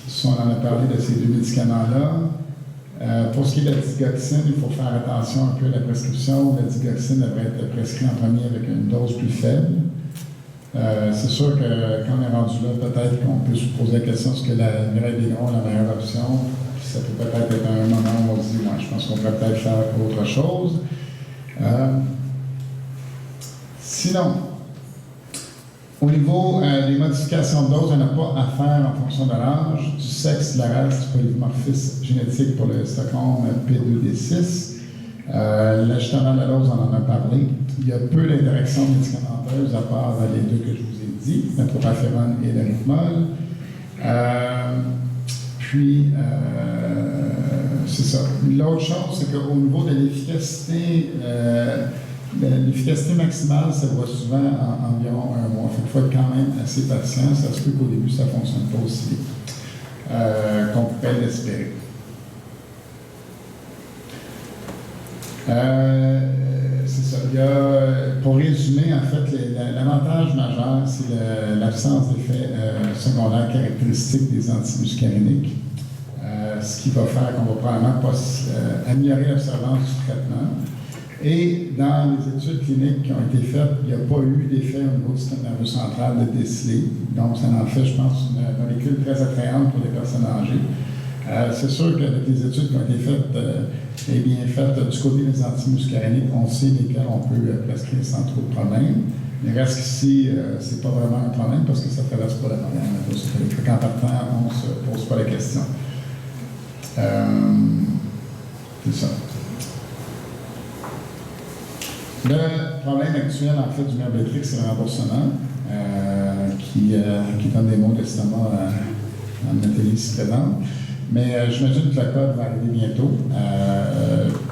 Si on en a parlé de ces deux médicaments-là, pour ce qui est de la digoxine, il faut faire attention un peu à la prescription. La digoxine devrait être prescrite en premier avec une dose plus faible. C'est sûr que quand on est rendu là, peut-être qu'on peut se poser la question est-ce que la mirabegron est la meilleure option? Ça peut peut-être être un moment où on se dit je pense qu'on pourrait peut-être faire autre chose. Sinon, au niveau des modifications de dose, on n'a pas à faire en fonction de l'âge, du sexe, de la race, du polymorphisme génétique pour le Stockholm P2D6. L'ajustement de la dose, on en a parlé. Il y a peu d'interactions médicamenteuses à part les deux que je vous ai dit, le propaférone et l'érythmol. C'est ça. L'autre chose, c'est qu'au niveau de l'efficacité, l'efficacité maximale, ça va souvent environ un mois. Il faut être quand même assez patient. Ça se peut qu'au début, ça ne fonctionne pas aussi vite qu'on pourrait l'espérer. C'est ça. Pour résumer, en fait, l'avantage majeur, c'est l'absence d'effets secondaires caractéristiques des antimuscariniques, ce qui va faire qu'on va probablement améliorer l'observance du traitement. Et dans les études cliniques qui ont été faites, il n'y a pas eu d'effet au niveau du système nerveux central de déceler. Donc, ça en fait, je pense, une molécule très attrayante pour les personnes âgées. C'est sûr que avec les études qui ont été faites, et bien faites du côté des antimuscariniques, on sait lesquelles on peut prescrire sans trop de problèmes. Mais reste qu'ici, c'est pas vraiment un problème parce que ça ne traverse pas la barrière méthocyclique. En partant, on ne se pose pas la question. C'est ça. Le problème actuel, en fait, du Myrbetrix, c'est le remboursement qui donne des mots d'estomac à Nathalie si présente. Mais j'imagine que le code va arriver bientôt.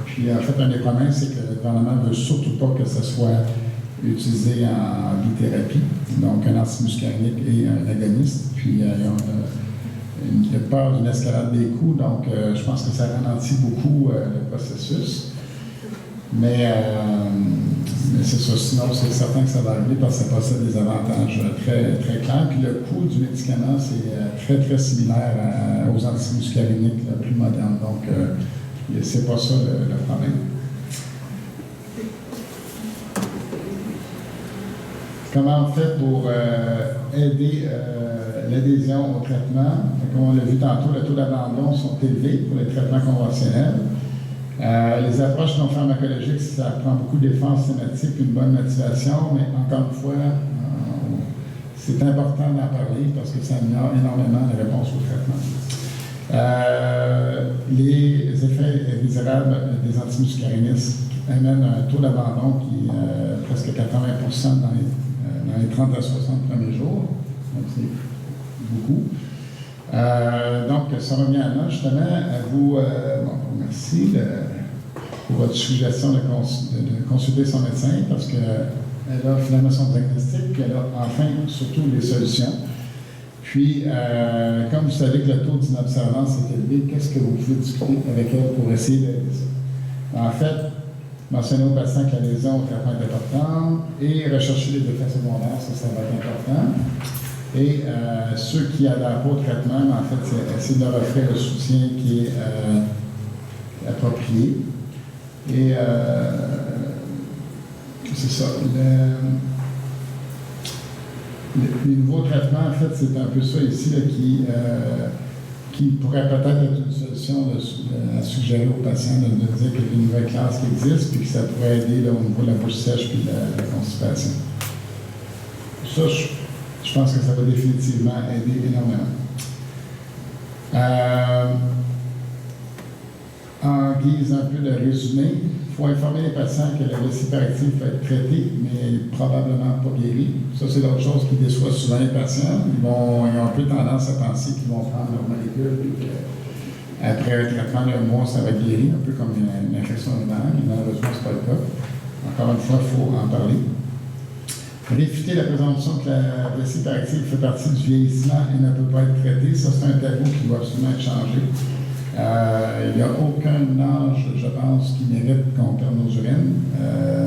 Puis, en fait, un des problèmes, c'est que le gouvernement ne veut surtout pas que ce soit utilisé en bithérapie, donc un antimuscarinique et un agoniste. Puis, il y a peur d'une escalade des coûts, donc je pense que ça ralentit beaucoup le processus. Mais c'est ça, sinon c'est certain que ça va arriver parce que ça possède des avantages très, très clairs. Puis le coût du médicament, c'est très, très similaire aux antimuscariniques plus modernes. Donc, c'est pas ça le problème. Comment on fait pour aider l'adhésion au traitement? Comme on l'a vu tantôt, les taux d'abandon sont élevés pour les traitements conventionnels. Les approches non pharmacologiques, ça prend beaucoup d'efforts systématiques et une bonne motivation, mais encore une fois, c'est important d'en parler parce que ça améliore énormément la réponse au traitement. Les effets indésirables des antimuscarinistes amènent un taux d'abandon qui est presque 80% dans les 30 à 60 premiers jours. Donc, c'est beaucoup. Donc, ça revient à là, justement, à vous, merci pour votre suggestion de consulter son médecin, parce qu'elle a finalement son diagnostic, puis elle a enfin, surtout, les solutions. Puis, comme vous savez que le taux d'inobservance est élevé, qu'est-ce que vous pouvez discuter avec elle pour essayer d'aider ça? En fait, mentionner aux patients que l'adhésion au traitement est importante et rechercher les effets secondaires, ça va être important. Et ceux qui adhèrent pas au traitement, en fait, c'est essayer de leur offrir le soutien qui est approprié. Et c'est ça. Les nouveaux traitements, en fait, c'est un peu ça ici là, qui pourrait peut-être être une solution à suggérer aux patients de dire qu'il y a une nouvelle classe qui existe puis que ça pourrait aider là, au niveau de la bouche sèche et de la constipation. Ça, je pense que ça va définitivement aider énormément. guise un peu de résumé, il faut informer les patients que la vessie hyperactive peut être traitée, mais probablement pas guérie. Ça, c'est l'autre chose qui déçoit souvent les patients. Ils ont un peu tendance à penser qu'ils vont prendre leur molécule et qu'après un traitement d'un mois, ça va guérir, un peu comme une infection urinaire, mais malheureusement, ce n'est pas le cas. Encore une fois, il faut en parler. Réfuter la présomption que la vessie hyperactive fait partie du vieillissement et ne peut pas être traitée, ça, c'est un tabou qui doit absolument être changé. Il n'y a aucun âge, je pense, qui mérite qu'on perde nos urines.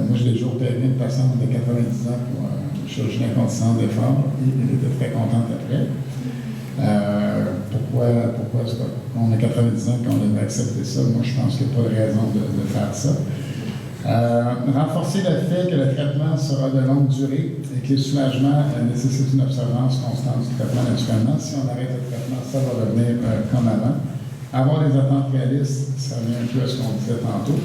Moi, j'ai déjà opéré une patiente de 90 ans pour une chirurgie d'incontinence d'effort et elle était très contente après. Pourquoi on a 90 ans qu'on devrait accepter ça? Moi, je pense qu'il n'y a pas de raison de faire ça. Renforcer le fait que le traitement sera de longue durée et que les soulagements nécessitent une observance constante du traitement naturellement. Si on arrête le traitement, ça va revenir comme avant. Avoir des attentes réalistes, ça revient un peu à ce qu'on disait tantôt.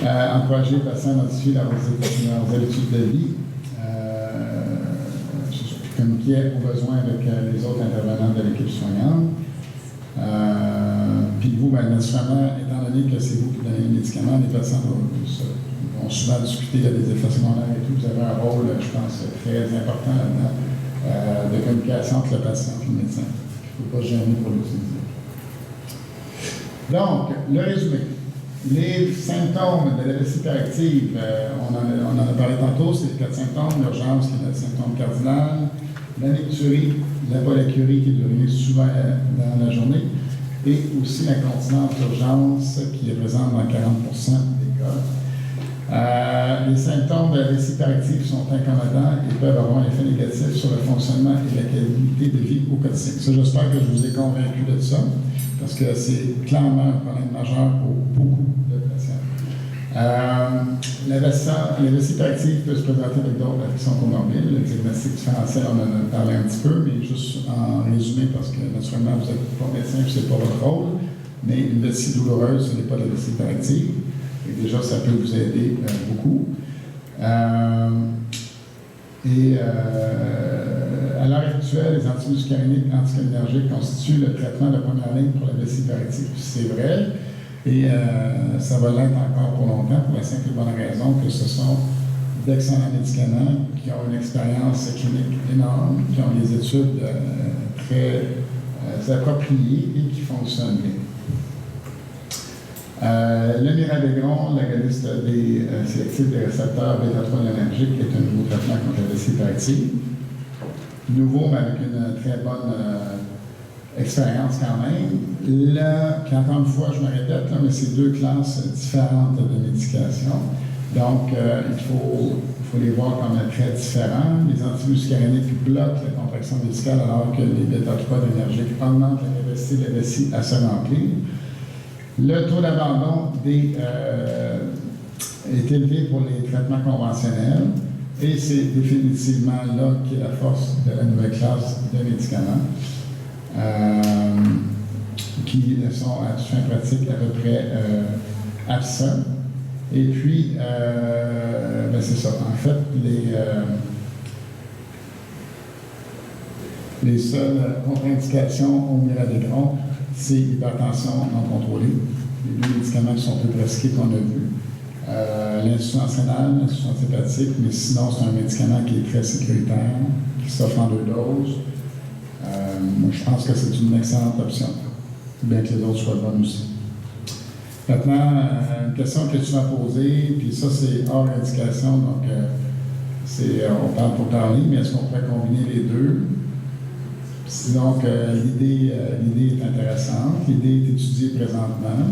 Encourager les patients à modifier leurs habitudes de vie. Communiquer aux besoins avec les autres intervenants de l'équipe soignante. Puis vous, naturellement, étant donné que c'est vous qui donnez les médicaments, les patients vont souvent discuter des effets secondaires et tout. Vous avez un rôle, je pense, très important là-dedans de communication entre le patient et le médecin. Il ne faut pas gêner pour l'utiliser. Donc, le résumé. Les symptômes de la vessie hyperactive, on en a parlé tantôt, c'est les 4 symptômes, l'urgence qui est le symptôme cardinal, l'anicturie, la polyurie qui est devenue souvent dans la journée, et aussi l'incontinence d'urgence qui est présente dans 40% des cas. Les symptômes de la vessie hyperactive sont incommodants et peuvent avoir un effet négatif sur le fonctionnement et la qualité de vie au quotidien. Ça, j'espère que je vous ai convaincu de ça, parce que c'est clairement un problème majeur pour beaucoup de patients. La vessie hyperactive peut se présenter avec d'autres affections comorbides. Le diagnostic différentiel, on en a parlé un petit peu, mais juste en résumé, parce que naturellement, vous n'êtes pas médecin, ce n'est pas votre rôle, mais une vessie douloureuse, ce n'est pas de la vessie hyperactive. Et déjà, ça peut vous aider beaucoup. À l'heure actuelle, les antimuscariniques anticholinergiques constituent le traitement de première ligne pour la vessie hyperactive. C'est vrai, et ça va l'être encore pour longtemps, pour la simple et bonne raison que ce sont d'excellents médicaments qui ont une expérience clinique énorme, qui ont des études très appropriées et qui fonctionnent bien. Le mirabegron, l'agoniste sélectif des récepteurs bêta-3-adrénergiques, est un nouveau traitement contre la vessie hyperactive. Nouveau, mais avec une très bonne expérience quand même. Là, encore une fois, je me répète, là, mais c'est deux classes différentes de médication. Donc, il faut les voir comme très différents. Les antimuscariniques bloquent la contraction médicale alors que les bêta-3-adrénergiques augmentent la capacité de la vessie à se remplir. Le taux d'abandon est élevé pour les traitements conventionnels et c'est définitivement là qu'est la force de la nouvelle classe de médicaments qui sont à toute fin pratique à peu près absents. Et puis, c'est ça. En fait, les seules contre-indications au mirabegron, c'est l'hypertension non contrôlée. Les deux médicaments qui sont peu prescrits qu'on a vus. L'insuffisance rénale, l'insuffisance hépatique, mais sinon, c'est un médicament qui est très sécuritaire, qui s'offre en 2 doses. Moi, je pense que c'est une excellente option, bien que les autres soient bonnes aussi. Maintenant, une question que tu m'as posée, puis ça, c'est hors indication, donc on parle pour parler, mais est-ce qu'on pourrait combiner les deux? Donc, l'idée est intéressante. L'idée est étudiée présentement.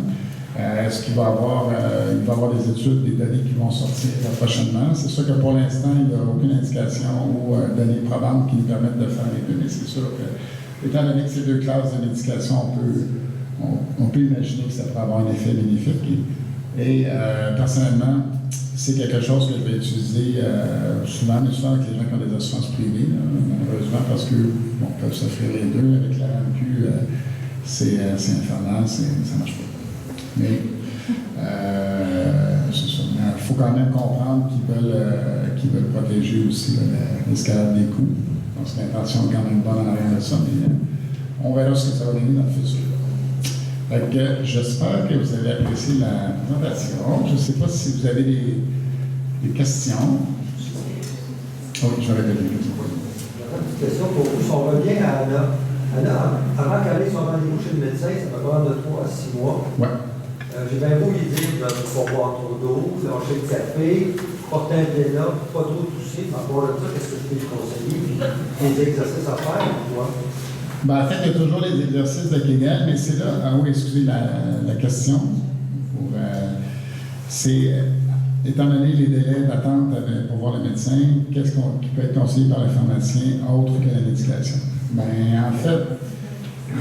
Est-ce qu'il va y avoir des études, des données qui vont sortir prochainement? C'est sûr que pour l'instant, il n'y a aucune indication ou données probantes qui nous permettent de faire les deux, mais c'est sûr que, étant donné que ces deux classes de médication, on peut imaginer que ça pourrait avoir un effet bénéfique. Et personnellement, c'est quelque chose que je vais utiliser souvent, mais souvent avec les gens qui ont des assurances privées, malheureusement, parce qu'ils peuvent s'offrir les deux. Avec la RAMQ, c'est infernal, ça ne marche pas. Mais c'est ça. Il faut quand même comprendre qu'ils veulent protéger aussi l'escalade des coûts. Donc, c'est l'intention quand même bonne en arrière de ça, mais on verra ce que ça va donner dans le futur. Fait que j'espère que vous avez apprécié la présentation. Je ne sais pas si vous avez des questions. Oui, j'aurais des questions. Une question pour vous. Si on revient à Anna. Anna, avant qu'elle ait son rendez-vous chez le médecin, ça peut prendre de 3 à 6 mois. Oui. J'ai bien beau lui dire de ne pas boire trop d'eau, lâcher le café, porter un vélo, pas trop tousser, mais à part de ça, qu'est-ce que je peux lui conseiller? Des exercices à faire ou quoi? Ben, en fait, il y a toujours les exercices de Kegel, mais c'est là, ah oui, excusez la question. Étant donné les délais d'attente pour voir le médecin, qu'est-ce qui peut être conseillé par le pharmacien autre que la médication? Ben, en fait,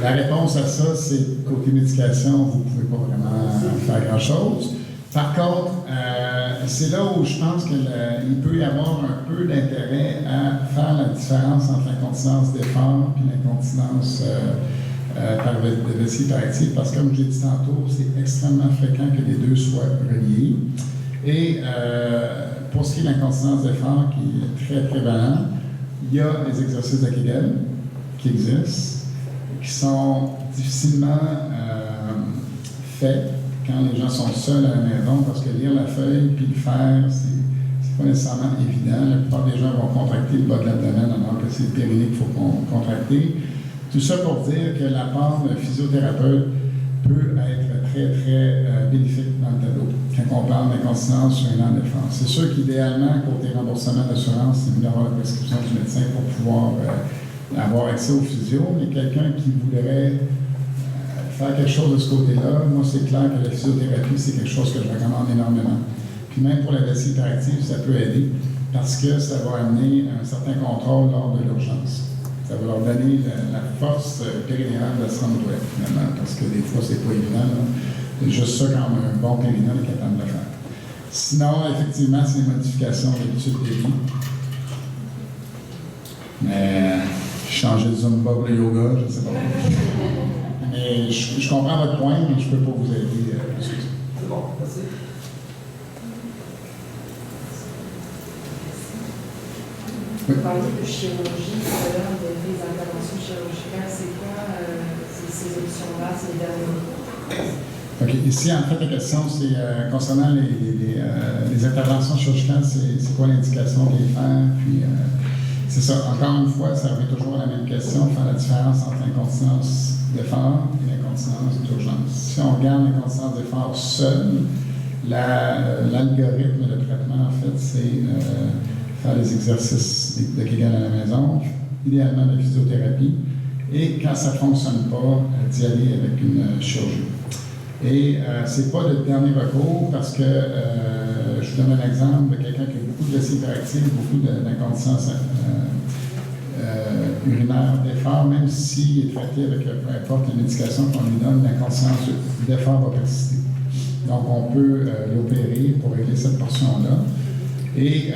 la réponse à ça, c'est côté médication, vous ne pouvez pas vraiment faire grand-chose. Par contre, c'est là où je pense qu'il peut y avoir un peu d'intérêt à faire la différence entre l'incontinence d'effort et l'incontinence par vessie hyperactive, parce que comme je l'ai dit tantôt, c'est extrêmement fréquent que les deux soient reliés. Et pour ce qui est de l'incontinence d'effort, qui est très prévalent, il y a des exercices de Kegel qui existent, qui sont difficilement faits quand les gens sont seuls à la maison, parce que lire la feuille puis le faire, c'est pas nécessairement évident. La plupart des gens vont contracter le bas de l'abdomen alors que c'est le périnée qu'il faut contracter. Tout ça pour dire que l'apport d'un physiothérapeute peut être très, très bénéfique dans le tableau quand on parle d'incontinence sur un an d'effort. C'est sûr qu'idéalement, côté remboursement d'assurance, c'est mieux d'avoir la prescription du médecin pour pouvoir avoir accès au physio, mais quelqu'un qui voudrait faire quelque chose de ce côté-là, moi, c'est clair que la physiothérapie, c'est quelque chose que je recommande énormément. Puis même pour la vessie hyperactive, ça peut aider parce que ça va amener un certain contrôle lors de l'urgence. Ça va leur donner la force périnéale de se rendre aux toilettes, finalement, parce que des fois, c'est pas évident. C'est juste ça quand un bon périnée est capable de le faire. Sinon, effectivement, c'est une modification d'habitude de vie. Mais changer de zumba pour le yoga, je ne sais pas. Mais je comprends votre point, mais je ne peux pas vous aider. C'est bon, merci. Vous parliez de chirurgie, des interventions chirurgicales, c'est quoi ces options-là, c'est les derniers? OK. Ici, en fait, la question, c'est concernant les interventions chirurgicales, c'est quoi l'indication de les faire? Puis, c'est ça. Encore une fois, ça revient toujours à la même question, faire la différence entre l'incontinence d'effort et l'incontinence d'urgence. Si on regarde l'incontinence d'effort seule, l'algorithme de traitement, en fait, c'est faire des exercices de Kegel à la maison, idéalement de la physiothérapie, et quand ça ne fonctionne pas, d'y aller avec une chirurgie. Et c'est pas le dernier recours parce que je vous donne un exemple de quelqu'un qui a beaucoup de vessie hyperactive, beaucoup d'incontinence urinaire d'effort, même s'il est traité avec peu importe la médication qu'on lui donne, l'incontinence d'effort va persister. Donc on peut l'opérer pour régler cette portion-là. Et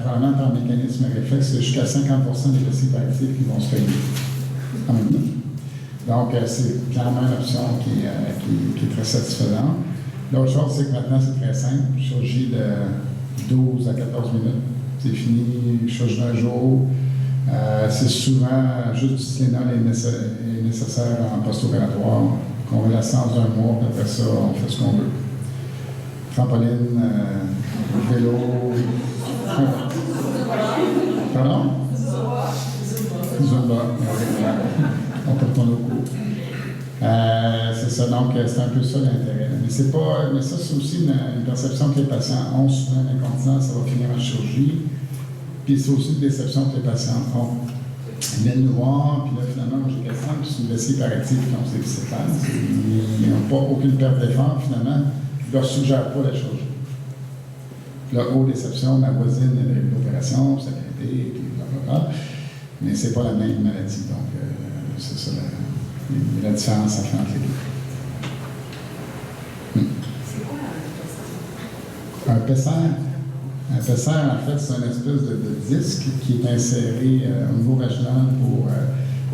probablement par mécanisme réflexe, c'est jusqu'à 50% des vessie hyperactives qui vont se régler en même temps. Donc, c'est clairement une option qui est très satisfaisante. L'autre chose, c'est que maintenant, c'est très simple. Chirurgie de 12 à 14 minutes, c'est fini. Chirurgie d'un jour. C'est souvent juste du Tylenol est nécessaire en post-opératoire. Convalescence d'un mois, puis après ça, on fait ce qu'on veut. Trampoline, vélo. Pardon? Zumba. On peut retourner au cours. C'est ça, donc c'est un peu ça l'intérêt. Mais ça, c'est aussi une perception que les patients ont souvent l'incontinence, ça va finir en chirurgie. Puis c'est aussi une déception que les patients ont. Ils viennent nous voir, puis là, finalement, j'ai question, puis c'est une vessie hyperactive qui ont ces viscéphales. Ils n'ont pas aucune perte d'effort, finalement. Ils ne leur suggèrent pas la chirurgie. Puis là, déception, ma voisine, elle a eu une opération, ça a été, et puis blablabla. Mais c'est pas la même maladie, donc c'est ça la différence à faire entre les deux. C'est quoi un PESAR? Un PESAR, en fait, c'est une espèce de disque qui est inséré au niveau vaginal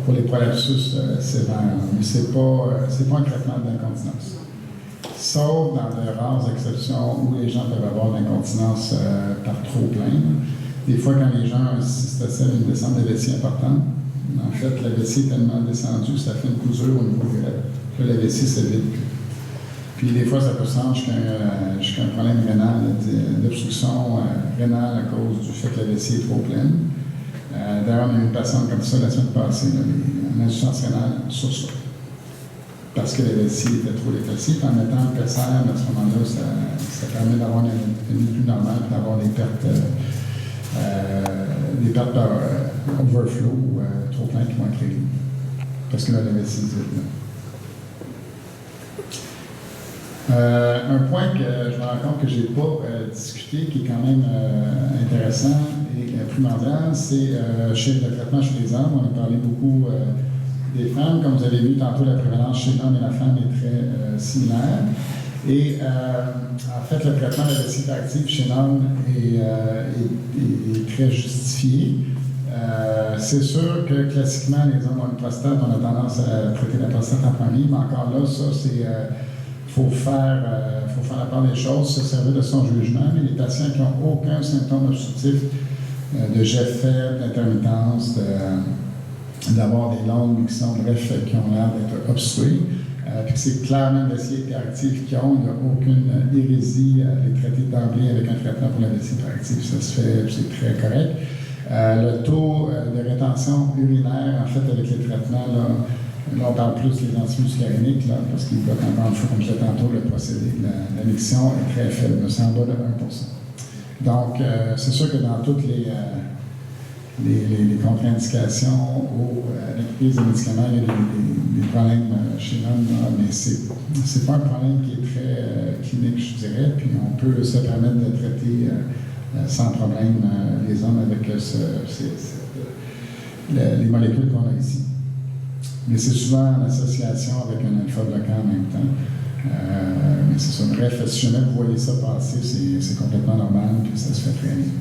pour les prolapsus sévères. Mais c'est pas un traitement d'incontinence. Sauf dans de rares exceptions où les gens peuvent avoir de l'incontinence par trop plein. Des fois, quand les gens ont un cystocèle, une descente de vessie importante, en fait, la vessie est tellement descendue que ça fait une cousure au niveau du règle. la vessie se vide. Puis des fois, ça peut se rendre jusqu'à un problème rénal, d'obstruction rénale à cause du fait que la vessie est trop pleine. D'ailleurs, on a eu une patiente comme ça la semaine passée, une insuffisance rénale sur ça. Parce que la vessie était trop épaissie. Puis en mettant le PSR, à ce moment-là, ça permet d'avoir une vie plus normale, d'avoir des pertes par overflow trop plein qui vont être réglées. Parce que là, la vessie est vide. Un point que je me rends compte que je n'ai pas discuté, qui est quand même intéressant et primordial, c'est le traitement chez les hommes. On a parlé beaucoup des femmes. Comme vous avez vu tantôt, la prévalence chez l'homme et la femme est très similaire. Et en fait, le traitement de la vessie hyperactive chez l'homme est très justifié. C'est sûr que classiquement, les hommes ont une prostate, on a tendance à traiter la prostate en premier, mais encore là, ça, c'est. Faut faire la part des choses, se servir de son jugement, mais les patients qui n'ont aucun symptôme obstructif de jet faible, d'intermittence, d'avoir des longues mictions, bref, qui ont l'air d'être obstruées, puis que c'est clairement une vessie hyperactive qui ont, il n'y a aucune hérésie à les traiter d'emblée avec un traitement pour la vessie hyperactive, ça se fait, c'est très correct. Le taux de rétention urinaire, en fait, avec les traitements, là, on parle plus des antimuscariniques, là, parce qu'il va, encore une fois, comme je disais tantôt, le procédé de la miction est très faible, c'est en bas de 1%. Donc, c'est sûr que dans toutes les contre-indications ou la prise de médicaments, il y a des problèmes chez l'homme, mais c'est pas un problème qui est très clinique, je dirais, puis on peut se permettre de traiter sans problème les hommes avec les molécules qu'on a ici. Mais c'est souvent en association avec un alpha-bloquant en même temps. Mais c'est ça. Bref, si jamais vous voyez ça passer, c'est complètement normal, puis ça se fait très bien.